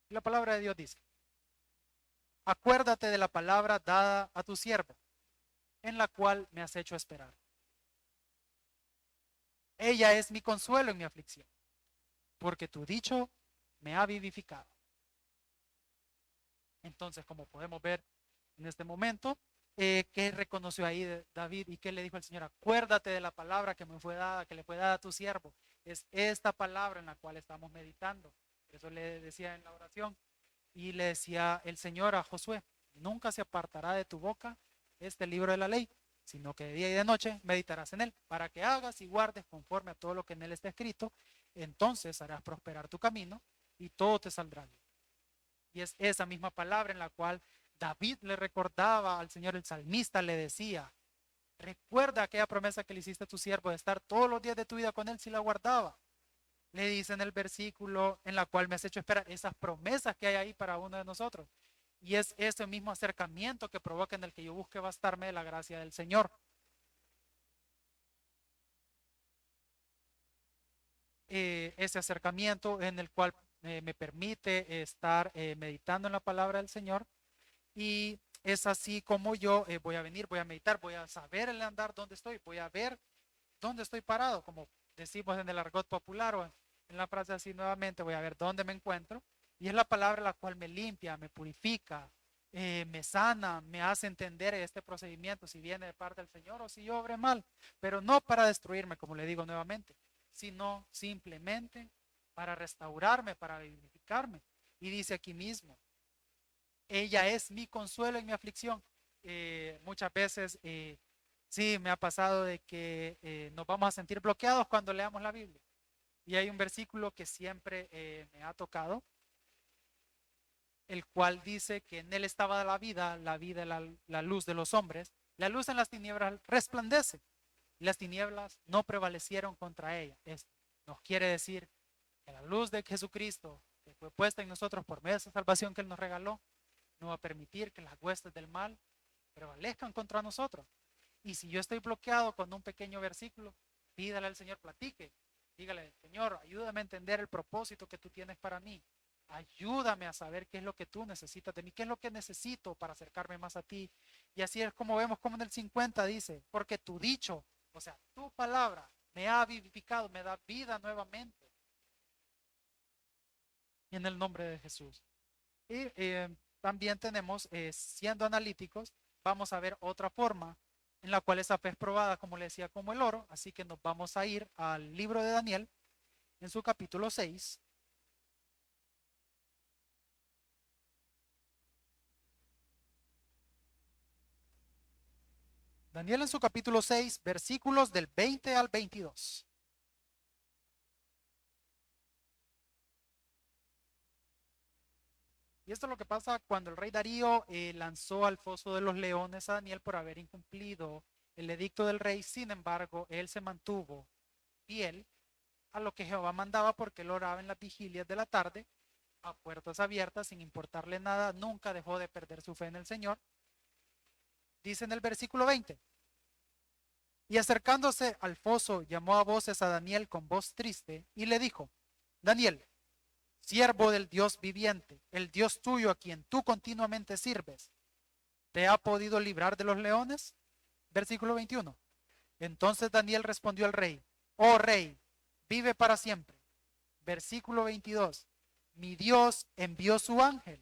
Y la palabra de Dios dice, acuérdate de la palabra dada a tu siervo, en la cual me has hecho esperar. Ella es mi consuelo en mi aflicción, porque tu dicho me ha vivificado. Entonces, como podemos ver en este momento, ¿qué reconoció ahí David y qué le dijo al Señor? Acuérdate de la palabra que me fue dada, que le fue dada a tu siervo. Es esta palabra en la cual estamos meditando. Eso le decía en la oración. Y le decía el Señor a Josué, nunca se apartará de tu boca este libro de la ley, sino que de día y de noche meditarás en él, para que hagas y guardes conforme a todo lo que en él está escrito, entonces harás prosperar tu camino y todo te saldrá bien. Y es esa misma palabra en la cual David le recordaba al Señor, el salmista le decía, recuerda aquella promesa que le hiciste a tu siervo de estar todos los días de tu vida con él si la guardaba. Le dice en el versículo en la cual me has hecho esperar esas promesas que hay ahí para uno de nosotros. Y es ese mismo acercamiento que provoca en el que yo busque bastarme de la gracia del Señor. Ese acercamiento en el cual me permite estar meditando en la palabra del Señor. Y es así como yo voy a venir, voy a meditar, voy a saber el andar dónde estoy, voy a ver dónde estoy parado, como decimos en el argot popular o en la frase así nuevamente, voy a ver dónde me encuentro. Y es la palabra la cual me limpia, me purifica, me sana, me hace entender este procedimiento, si viene de parte del Señor o si yo obré mal, pero no para destruirme, como le digo nuevamente, sino simplemente para restaurarme, para vivificarme. Y dice aquí mismo, ella es mi consuelo en mi aflicción. Muchas veces sí me ha pasado de que nos vamos a sentir bloqueados cuando leamos la Biblia. Y hay un versículo que siempre me ha tocado, el cual dice que en él estaba la vida, la luz de los hombres. La luz en las tinieblas resplandece. Y las tinieblas no prevalecieron contra ella. Esto nos quiere decir que la luz de Jesucristo, que fue puesta en nosotros por medio de esa salvación que Él nos regaló, no va a permitir que las huestes del mal prevalezcan contra nosotros. Y si yo estoy bloqueado con un pequeño versículo, pídale al Señor, platique. Dígale, Señor, ayúdame a entender el propósito que tú tienes para mí. Ayúdame a saber qué es lo que tú necesitas de mí, qué es lo que necesito para acercarme más a ti. Y así es como vemos como en el 50 dice, porque tu dicho, o sea, tu palabra me ha vivificado, me da vida nuevamente. En el nombre de Jesús. Y también tenemos, siendo analíticos, vamos a ver otra forma en la cual esa fe es probada, como le decía, como el oro. Así que nos vamos a ir al libro de Daniel, en su capítulo 6. Daniel en su capítulo 6, versículos del 20 al 22. Y esto es lo que pasa cuando el rey Darío lanzó al foso de los leones a Daniel por haber incumplido el edicto del rey. Sin embargo, él se mantuvo fiel a lo que Jehová mandaba porque él oraba en las vigilias de la tarde a puertas abiertas sin importarle nada, nunca dejó de perder su fe en el Señor. Dice en el versículo 20, y acercándose al foso llamó a voces a Daniel con voz triste y le dijo, Daniel, siervo del Dios viviente, el Dios tuyo a quien tú continuamente sirves, ¿te ha podido librar de los leones? Versículo 21. Entonces Daniel respondió al rey, oh rey, vive para siempre. Versículo 22. Mi Dios envió su ángel,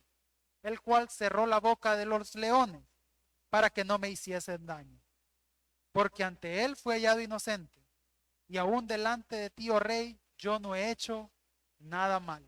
el cual cerró la boca de los leones para que no me hiciesen daño. Porque ante él fue hallado inocente, y aún delante de ti, oh rey, yo no he hecho nada malo.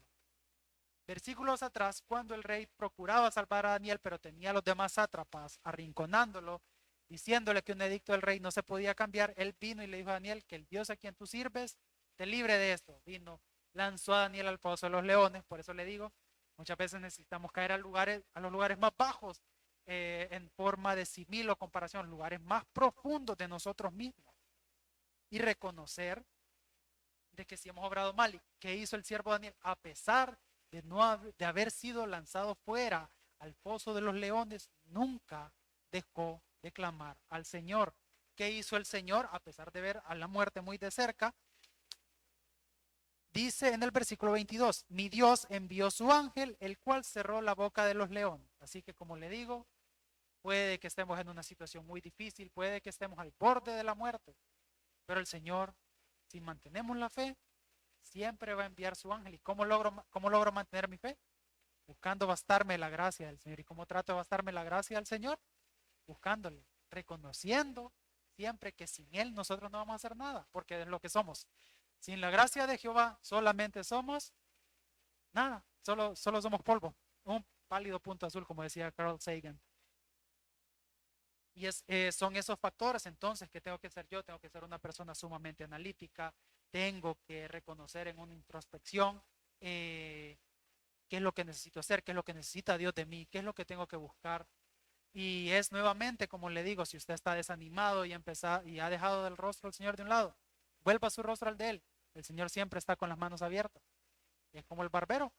Versículos atrás, cuando el rey procuraba salvar a Daniel, pero tenía a los demás sátrapas arrinconándolo, diciéndole que un edicto del rey no se podía cambiar, él vino y le dijo a Daniel que el Dios a quien tú sirves te libre de esto. Vino, lanzó a Daniel al pozo de los leones. Por eso le digo, muchas veces necesitamos caer a los lugares más bajos, en forma de simil o comparación, lugares más profundos de nosotros mismos, y reconocer de que si hemos obrado mal. ¿Y qué hizo el siervo Daniel? A pesar de haber sido lanzado fuera al pozo de los leones, nunca dejó de clamar al Señor. ¿Qué hizo el Señor? A pesar de ver a la muerte muy de cerca, dice en el versículo 22, mi Dios envió su ángel, el cual cerró la boca de los leones. Así que, como le digo, puede que estemos en una situación muy difícil, puede que estemos al borde de la muerte, pero el Señor, si mantenemos la fe, siempre va a enviar su ángel. ¿Y cómo logro mantener mi fe? Buscando bastarme la gracia del Señor. ¿Y cómo trato de bastarme la gracia del Señor? Buscándole, reconociendo siempre que sin Él nosotros no vamos a hacer nada, porque es lo que somos. Sin la gracia de Jehová solamente somos nada, solo somos polvo, un pálido punto azul, como decía Carl Sagan. Y son esos factores entonces que tengo que ser yo, tengo que ser una persona sumamente analítica, tengo que reconocer en una introspección qué es lo que necesito hacer, qué es lo que necesita Dios de mí, qué es lo que tengo que buscar. Y es nuevamente, como le digo, si usted está desanimado y ha dejado del rostro del Señor de un lado, vuelva su rostro al de Él. El Señor siempre está con las manos abiertas. Es como el barbero.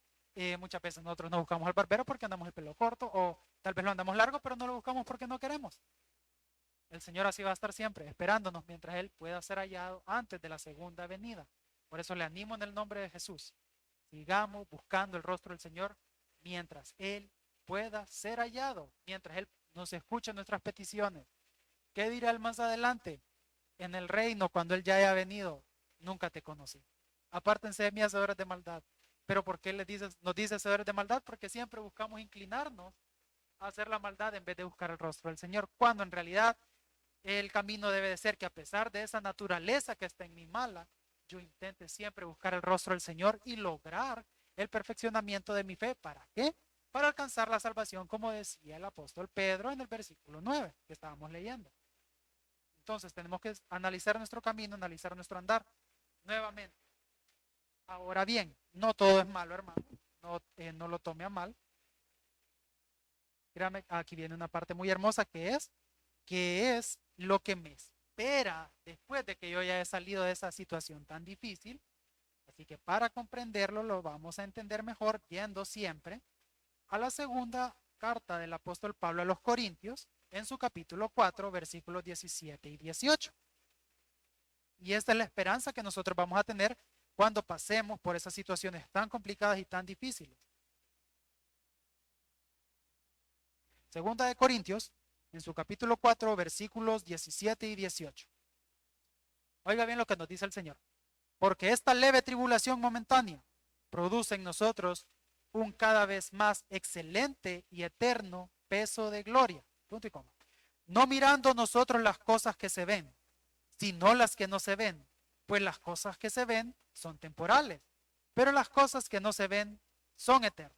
Muchas veces nosotros no buscamos al barbero porque andamos el pelo corto, o tal vez lo andamos largo, pero no lo buscamos porque no queremos. El Señor así va a estar siempre, esperándonos mientras Él pueda ser hallado antes de la segunda venida. Por eso le animo en el nombre de Jesús. Sigamos buscando el rostro del Señor mientras Él pueda ser hallado, mientras Él nos escuche nuestras peticiones. ¿Qué dirá Él más adelante? En el reino, cuando Él ya haya venido, nunca te conocí. Apártense de mí, hacedores de maldad. ¿Pero por qué nos dice hacedores de maldad? Porque siempre buscamos inclinarnos a hacer la maldad en vez de buscar el rostro del Señor, cuando en realidad el camino debe de ser que, a pesar de esa naturaleza que está en mi mala, yo intente siempre buscar el rostro del Señor y lograr el perfeccionamiento de mi fe. ¿Para qué? Para alcanzar la salvación, como decía el apóstol Pedro en el versículo 9 que estábamos leyendo. Entonces tenemos que analizar nuestro camino, analizar nuestro andar nuevamente. Ahora bien, no todo es malo, hermano. No lo tome a mal. Créame, aquí viene una parte muy hermosa que es lo que me espera después de que yo ya he salido de esa situación tan difícil. Así que para comprenderlo lo vamos a entender mejor yendo siempre a la segunda carta del apóstol Pablo a los Corintios, en su capítulo 4, versículos 17 y 18. Y esta es la esperanza que nosotros vamos a tener cuando pasemos por esas situaciones tan complicadas y tan difíciles. Segunda de Corintios, en su capítulo 4, versículos 17 y 18. Oiga bien lo que nos dice el Señor. Porque esta leve tribulación momentánea produce en nosotros un cada vez más excelente y eterno peso de gloria. Punto y coma. No mirando nosotros las cosas que se ven, sino las que no se ven, pues las cosas que se ven son temporales, pero las cosas que no se ven son eternas.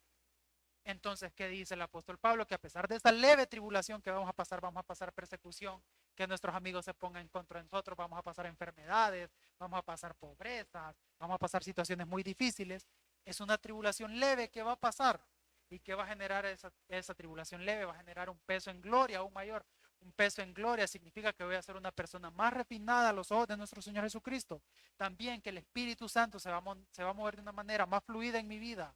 Entonces, ¿qué dice el apóstol Pablo? Que a pesar de esta leve tribulación que vamos a pasar persecución, que nuestros amigos se pongan en contra de nosotros, vamos a pasar enfermedades, vamos a pasar pobrezas, vamos a pasar situaciones muy difíciles. Es una tribulación leve que va a pasar. ¿Y que va a generar esa tribulación leve? Va a generar un peso en gloria aún mayor. Un peso en gloria significa que voy a ser una persona más refinada a los ojos de nuestro Señor Jesucristo. También que el Espíritu Santo se va a mover de una manera más fluida en mi vida.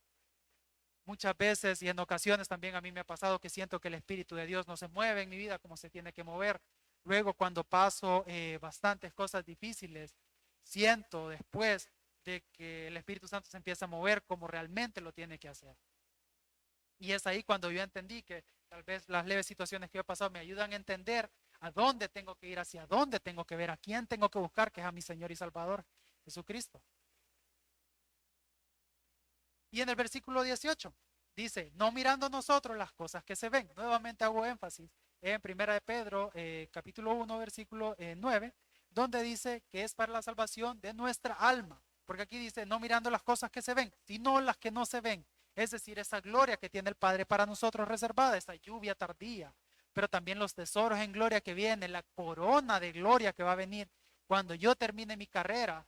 Muchas veces y en ocasiones también a mí me ha pasado que siento que el Espíritu de Dios no se mueve en mi vida como se tiene que mover. Luego, cuando paso bastantes cosas difíciles, siento después de que el Espíritu Santo se empieza a mover como realmente lo tiene que hacer. Y es ahí cuando yo entendí que tal vez las leves situaciones que yo he pasado me ayudan a entender a dónde tengo que ir, hacia dónde tengo que ver, a quién tengo que buscar, que es a mi Señor y Salvador, Jesucristo. Y en el versículo 18 dice, no mirando nosotros las cosas que se ven. Nuevamente hago énfasis en Primera de Pedro, capítulo 1, versículo 9, donde dice que es para la salvación de nuestra alma. Porque aquí dice, no mirando las cosas que se ven, sino las que no se ven. Es decir, esa gloria que tiene el Padre para nosotros reservada, esa lluvia tardía, pero también los tesoros en gloria que vienen, la corona de gloria que va a venir cuando yo termine mi carrera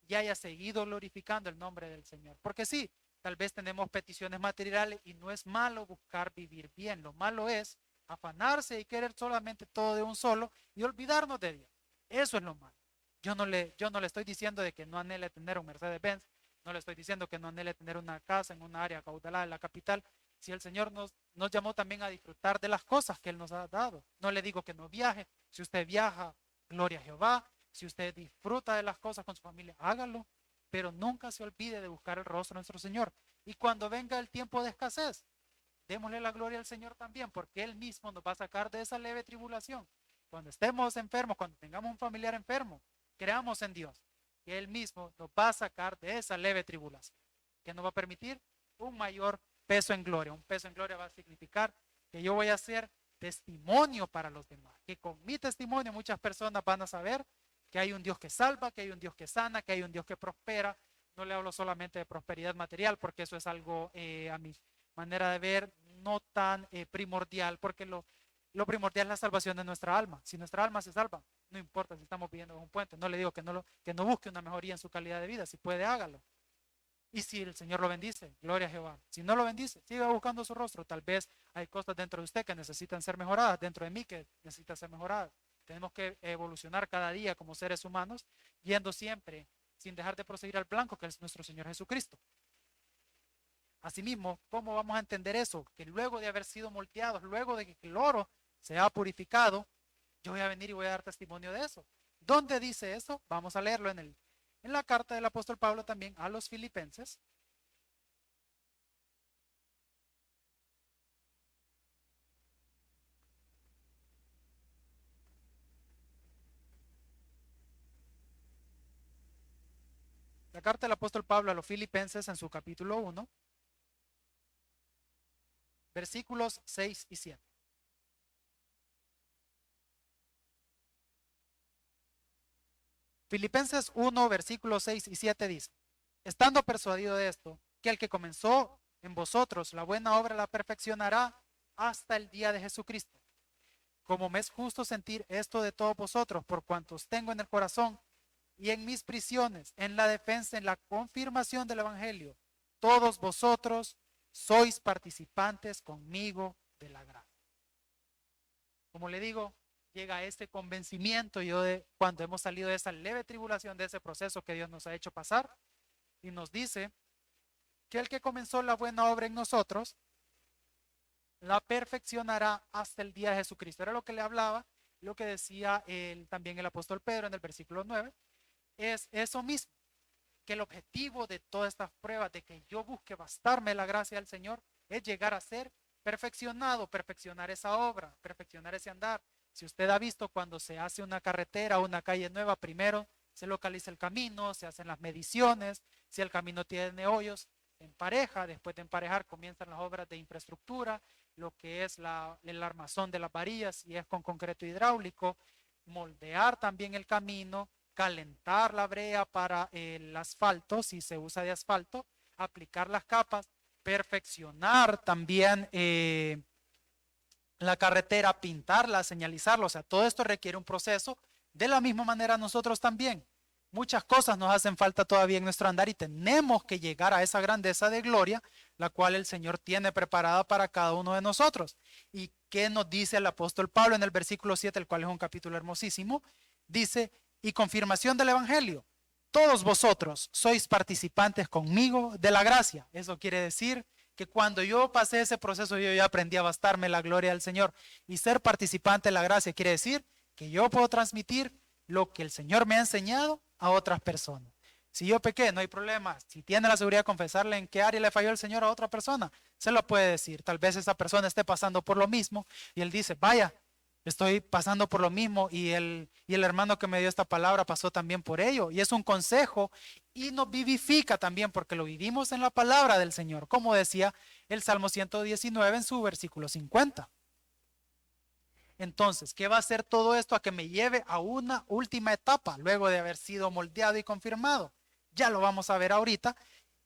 y haya seguido glorificando el nombre del Señor. Porque sí, tal vez tenemos peticiones materiales y no es malo buscar vivir bien. Lo malo es afanarse y querer solamente todo de un solo y olvidarnos de Dios. Eso es lo malo. Yo no le estoy diciendo de que no anhele tener un Mercedes-Benz, no le estoy diciendo que no anhele tener una casa en una área caudalada en la capital. Si el Señor nos llamó también a disfrutar de las cosas que Él nos ha dado. No le digo que no viaje. Si usted viaja, gloria a Jehová. Si usted disfruta de las cosas con su familia, hágalo. Pero nunca se olvide de buscar el rostro de nuestro Señor. Y cuando venga el tiempo de escasez, démosle la gloria al Señor también, porque Él mismo nos va a sacar de esa leve tribulación. Cuando estemos enfermos, cuando tengamos un familiar enfermo, creamos en Dios, que Él mismo nos va a sacar de esa leve tribulación, que nos va a permitir un mayor peso en gloria. Un peso en gloria va a significar que yo voy a ser testimonio para los demás, que con mi testimonio muchas personas van a saber que hay un Dios que salva, que hay un Dios que sana, que hay un Dios que prospera. No le hablo solamente de prosperidad material, porque eso es algo a mi manera de ver no tan primordial, porque lo primordial es la salvación de nuestra alma. Si nuestra alma se salva, no importa si estamos viviendo en un puente. No le digo que no busque una mejoría en su calidad de vida. Si puede, hágalo. Y si el Señor lo bendice, gloria a Jehová. Si no lo bendice, siga buscando su rostro. Tal vez hay cosas dentro de usted que necesitan ser mejoradas, dentro de mí que necesitan ser mejoradas. Tenemos que evolucionar cada día como seres humanos, yendo siempre sin dejar de proseguir al blanco que es nuestro Señor Jesucristo. Asimismo, ¿cómo vamos a entender eso? Que luego de haber sido moldeados, luego de que el oro se ha purificado, yo voy a venir y voy a dar testimonio de eso. ¿Dónde dice eso? Vamos a leerlo en la carta del apóstol Pablo también a los Filipenses. La carta del apóstol Pablo a los Filipenses en su capítulo 1, versículos 6 y 7. Filipenses 1, versículos 6 y 7 dice, estando persuadido de esto, que el que comenzó en vosotros la buena obra la perfeccionará hasta el día de Jesucristo. Como me es justo sentir esto de todos vosotros, por cuantos tengo en el corazón y en mis prisiones, en la defensa, en la confirmación del Evangelio, todos vosotros sois participantes conmigo de la gracia. Como le digo, llega este convencimiento yo de cuando hemos salido de esa leve tribulación, de ese proceso que Dios nos ha hecho pasar, y nos dice que el que comenzó la buena obra en nosotros, la perfeccionará hasta el día de Jesucristo. Era lo que le hablaba, lo que decía también el apóstol Pedro en el versículo 9, es eso mismo, que el objetivo de todas estas pruebas, de que yo busque bastarme la gracia del Señor, es llegar a ser perfeccionado, perfeccionar esa obra, perfeccionar ese andar. Si usted ha visto cuando se hace una carretera o una calle nueva, primero se localiza el camino, se hacen las mediciones, si el camino tiene hoyos, en pareja, después de emparejar comienzan las obras de infraestructura, lo que es el armazón de las varillas, si es con concreto hidráulico, moldear también el camino, calentar la brea para el asfalto, si se usa de asfalto, aplicar las capas, perfeccionar también la carretera, pintarla, señalizarla, o sea, todo esto requiere un proceso. De la misma manera nosotros también. Muchas cosas nos hacen falta todavía en nuestro andar y tenemos que llegar a esa grandeza de gloria, la cual el Señor tiene preparada para cada uno de nosotros. ¿Y qué nos dice el apóstol Pablo en el versículo 7, el cual es un capítulo hermosísimo? Dice, y confirmación del Evangelio, todos vosotros sois participantes conmigo de la gracia. Eso quiere decir que cuando yo pasé ese proceso, yo ya aprendí a bastarme la gloria del Señor. Y ser participante de la gracia quiere decir que yo puedo transmitir lo que el Señor me ha enseñado a otras personas. Si yo pequé, no hay problema. Si tiene la seguridad de confesarle en qué área le falló el Señor a otra persona, se lo puede decir. Tal vez esa persona esté pasando por lo mismo y él dice, vaya, Estoy pasando por lo mismo y el hermano que me dio esta palabra pasó también por ello. Y es un consejo y nos vivifica también porque lo vivimos en la palabra del Señor, como decía el Salmo 119 en su versículo 50. Entonces, ¿qué va a hacer todo esto a que me lleve a una última etapa luego de haber sido moldeado y confirmado? Ya lo vamos a ver ahorita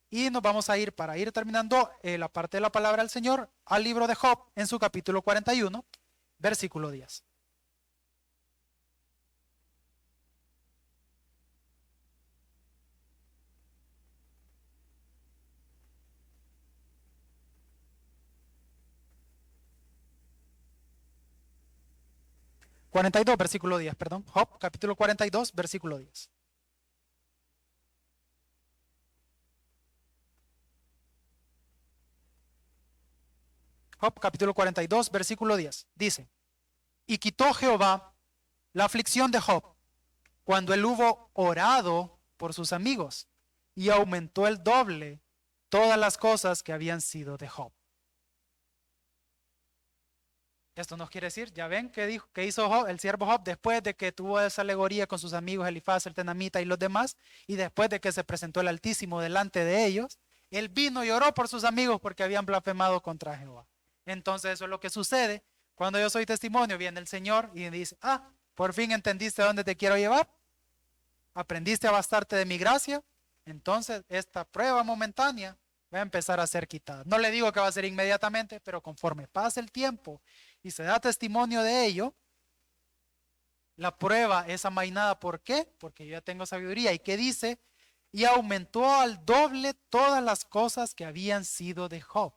y nos vamos a ir para ir terminando la parte de la palabra del Señor al libro de Job en su capítulo 41, versículo 10. 42, versículo 10, perdón. Job, capítulo 42, versículo 10. Job, capítulo 42, versículo 10. Dice, y quitó Jehová la aflicción de Job cuando él hubo orado por sus amigos y aumentó el doble todas las cosas que habían sido de Job. Esto nos quiere decir, ya ven qué dijo, qué hizo Job, el siervo Job después de que tuvo esa alegoría con sus amigos Elifaz, el Tenamita y los demás, y después de que se presentó el Altísimo delante de ellos, él vino y oró por sus amigos porque habían blasfemado contra Jehová. Entonces eso es lo que sucede cuando yo soy testimonio, viene el Señor y dice, por fin entendiste a dónde te quiero llevar, aprendiste a bastarte de mi gracia, entonces esta prueba momentánea va a empezar a ser quitada. No le digo que va a ser inmediatamente, pero conforme pase el tiempo y se da testimonio de ello, la prueba es amainada. ¿Por qué? Porque yo ya tengo sabiduría. ¿Y qué dice? Y aumentó al doble todas las cosas que habían sido de Job.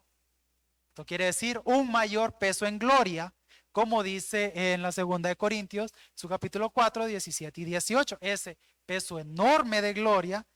Esto quiere decir un mayor peso en gloria, como dice en la segunda de Corintios, su capítulo 4, 17 y 18. Ese peso enorme de gloria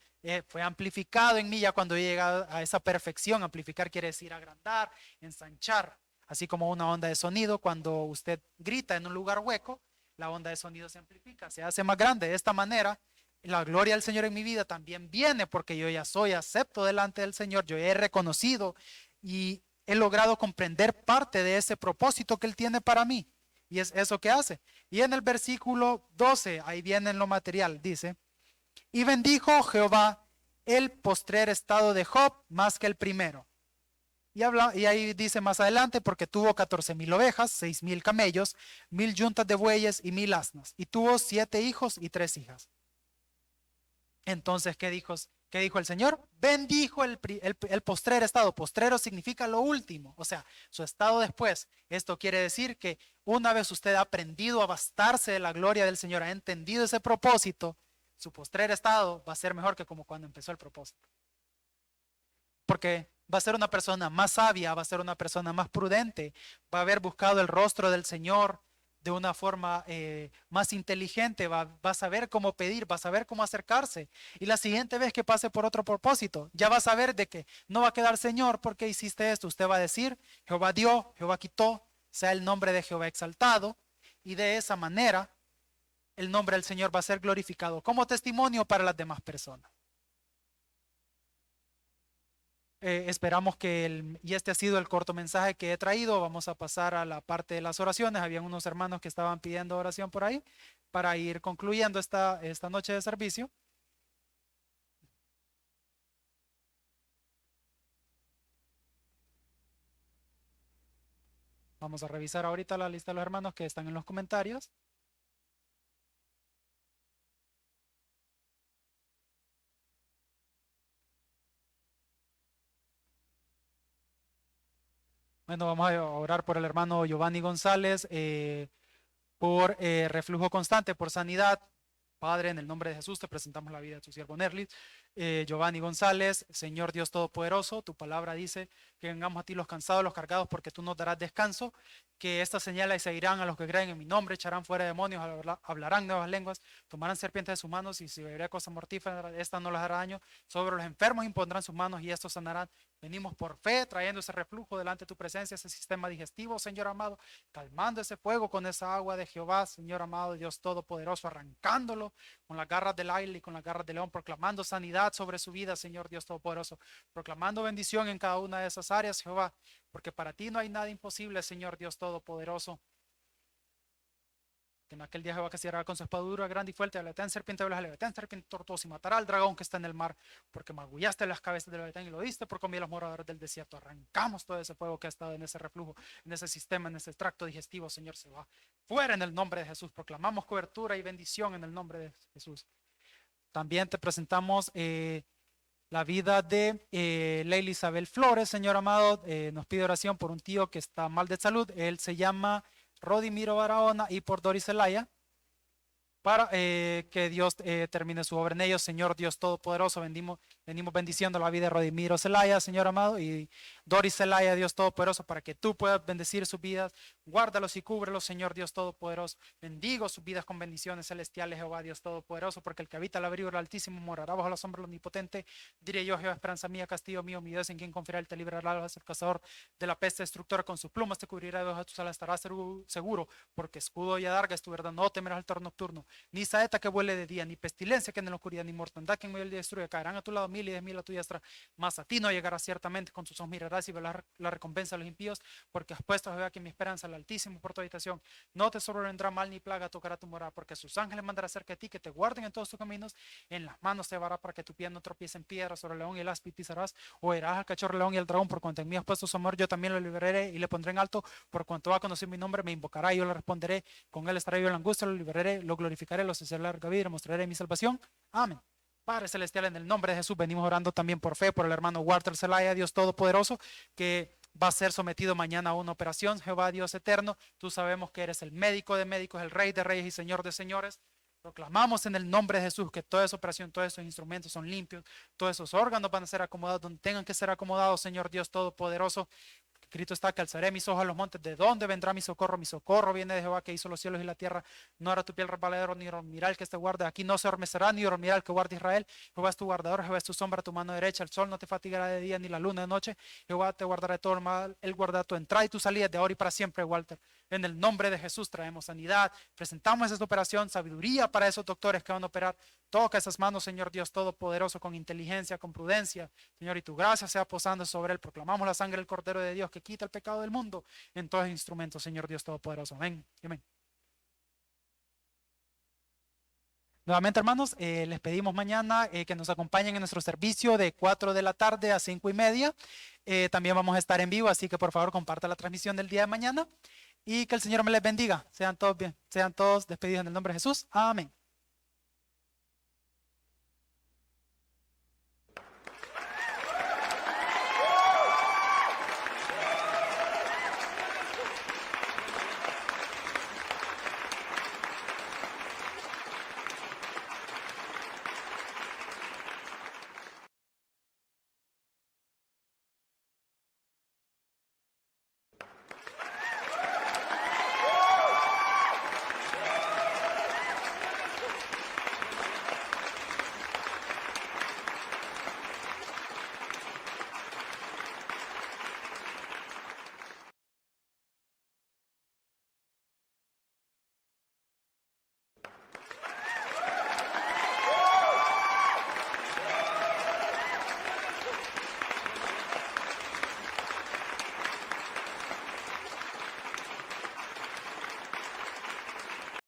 fue amplificado en mí ya cuando he llegado a esa perfección. Amplificar quiere decir agrandar, ensanchar, así como una onda de sonido. Cuando usted grita en un lugar hueco, la onda de sonido se amplifica, se hace más grande. De esta manera, la gloria del Señor en mi vida también viene porque yo ya soy acepto delante del Señor, yo he reconocido y he logrado comprender parte de ese propósito que Él tiene para mí. Y es eso que hace. Y en el versículo 12, ahí viene en lo material, dice, y bendijo Jehová el postrer estado de Job más que el primero. Y ahí dice más adelante, porque tuvo 14,000 ovejas, 6,000 camellos, 1,000 yuntas de bueyes y 1,000 asnas. Y tuvo 7 hijos y 3 hijas. Entonces, ¿qué dijo el Señor? Bendijo el postrer estado. Postrero significa lo último, o sea, su estado después. Esto quiere decir que una vez usted ha aprendido a bastarse de la gloria del Señor, ha entendido ese propósito, su postrer estado va a ser mejor que como cuando empezó el propósito. Porque va a ser una persona más sabia, va a ser una persona más prudente, va a haber buscado el rostro del Señor de una forma más inteligente, va a saber cómo pedir, va a saber cómo acercarse. Y la siguiente vez que pase por otro propósito, ya va a saber de que no va a quedar, Señor, ¿por qué hiciste esto? Usted va a decir, Jehová dio, Jehová quitó, sea el nombre de Jehová exaltado. Y de esa manera, el nombre del Señor va a ser glorificado como testimonio para las demás personas. Esperamos y este ha sido el corto mensaje que he traído. Vamos a pasar a la parte de las oraciones. Habían unos hermanos que estaban pidiendo oración por ahí para ir concluyendo esta noche de servicio. Vamos a revisar ahorita la lista de los hermanos que están en los comentarios. Bueno, vamos a orar por el hermano Giovanni González, por reflujo constante, por sanidad. Padre, en el nombre de Jesús te presentamos la vida de tu siervo Nerlis, Giovanni González. Señor Dios Todopoderoso, tu palabra dice que vengamos a ti los cansados, los cargados, porque tú nos darás descanso, que estas señales seguirán a los que creen en mi nombre, echarán fuera demonios, hablarán nuevas lenguas, tomarán serpientes de sus manos y si beberé cosa mortífera, esta no les hará daño. Sobre los enfermos impondrán sus manos y estos sanarán. Venimos por fe, trayendo ese reflujo delante de tu presencia, ese sistema digestivo, Señor amado, calmando ese fuego con esa agua de Jehová, Señor amado, Dios Todopoderoso, arrancándolo con las garras del águila y con las garras del león, proclamando sanidad sobre su vida, Señor Dios Todopoderoso, proclamando bendición en cada una de esas áreas, Jehová, porque para ti no hay nada imposible, Señor Dios Todopoderoso. Que en aquel día Jehová castigará con su espada dura, grande y fuerte, a la leviatán, serpiente de las leviatán, serpiente tortuosa, y matará al dragón que está en el mar, porque magullaste las cabezas del leviatán y lo diste por comida a los moradores del desierto. Arrancamos todo ese fuego que ha estado en ese reflujo, en ese sistema, en ese tracto digestivo, Señor, se va fuera en el nombre de Jesús. Proclamamos cobertura y bendición en el nombre de Jesús. También te presentamos la vida de Leila Isabel Flores, Señor amado. Nos pide oración por un tío que está mal de salud. Él se llama Rodimiro Barahona, y por Doris Zelaya, para que Dios termine su obra en ellos. Señor Dios Todopoderoso, venimos bendiciendo la vida de Rodimiro Zelaya, Señor amado, y Doris Zelaya, Dios Todopoderoso, para que tú puedas bendecir sus vidas. Guárdalos y cúbrelos, Señor Dios Todopoderoso. Bendigo sus vidas con bendiciones celestiales, Jehová Dios Todopoderoso, porque el que habita el abrigo del Altísimo morará bajo la sombra del Omnipotente. Diré yo, Jehová, esperanza mía, castillo mío, mi Dios, en quien confiará. Él te librará al cazador de la peste destructora, con sus plumas te cubrirá, debajo de tus alas estarás seguro, porque escudo y adarga es tu verdad. No temerás al terror nocturno, ni saeta que vuele de día, ni pestilencia que en la oscuridad, ni mortandad que en medio del día destruye. Caerán a tu lado 1000 y 10.000 a tu diestra, mas a ti no llegará ciertamente. Con tus ojos mirarás y verás la recompensa de los impíos, porque has puesto a Jehová, que mi esperanza, al Altísimo por tu habitación. No te sobrevendrá mal ni plaga tocará tu morada, porque sus ángeles mandará cerca de ti, que te guarden en todos tus caminos. En las manos te llevará, para que tu pie no tropiece en piedra. Sobre el león y el áspid pisarás, o herás al cachorro, el león y el dragón. Por cuanto en mí has puesto su amor, yo también lo liberaré y le pondré en alto. Por cuanto va a conocer mi nombre, me invocará y yo le responderé. Con él estaré yo en la angustia, lo liberaré, lo glorificaré, lo saciaré larga vida, mostraré mi salvación. Amén. Padre celestial, en el nombre de Jesús venimos orando también por fe por el hermano Walter Zelaya, Dios Todopoderoso, que va a ser sometido mañana a una operación. Jehová Dios eterno, tú sabemos que eres el médico de médicos, el rey de reyes y señor de señores. Proclamamos en el nombre de Jesús que toda esa operación, todos esos instrumentos son limpios, todos esos órganos van a ser acomodados donde tengan que ser acomodados, Señor Dios Todopoderoso. Escrito está que alzaré mis ojos a los montes. ¿De dónde vendrá mi socorro? Mi socorro viene de Jehová, que hizo los cielos y la tierra. No hará tu piel resbaladero, ni dormirá el que te guarde. Aquí no se adormecerá, ni dormirá el que guarde Israel. Jehová es tu guardador, Jehová es tu sombra, tu mano derecha. El sol no te fatigará de día, ni la luna de noche. Jehová te guardará de todo el mal. Él guardará tu entrada y tu salida de ahora y para siempre, Walter. En el nombre de Jesús traemos sanidad. Presentamos esta operación, sabiduría para esos doctores que van a operar. Toca esas manos, Señor Dios Todopoderoso, con inteligencia, con prudencia. Señor, y tu gracia sea posando sobre él. Proclamamos la sangre del Cordero de Dios que quita el pecado del mundo en todos los instrumentos, Señor Dios Todopoderoso. Amén. Amén. Nuevamente, hermanos, les pedimos mañana que nos acompañen en nuestro servicio de 4 de la tarde a 5:30. También vamos a estar en vivo, así que por favor comparta la transmisión del día de mañana y que el Señor me les bendiga. Sean todos bien, sean todos despedidos en el nombre de Jesús. Amén.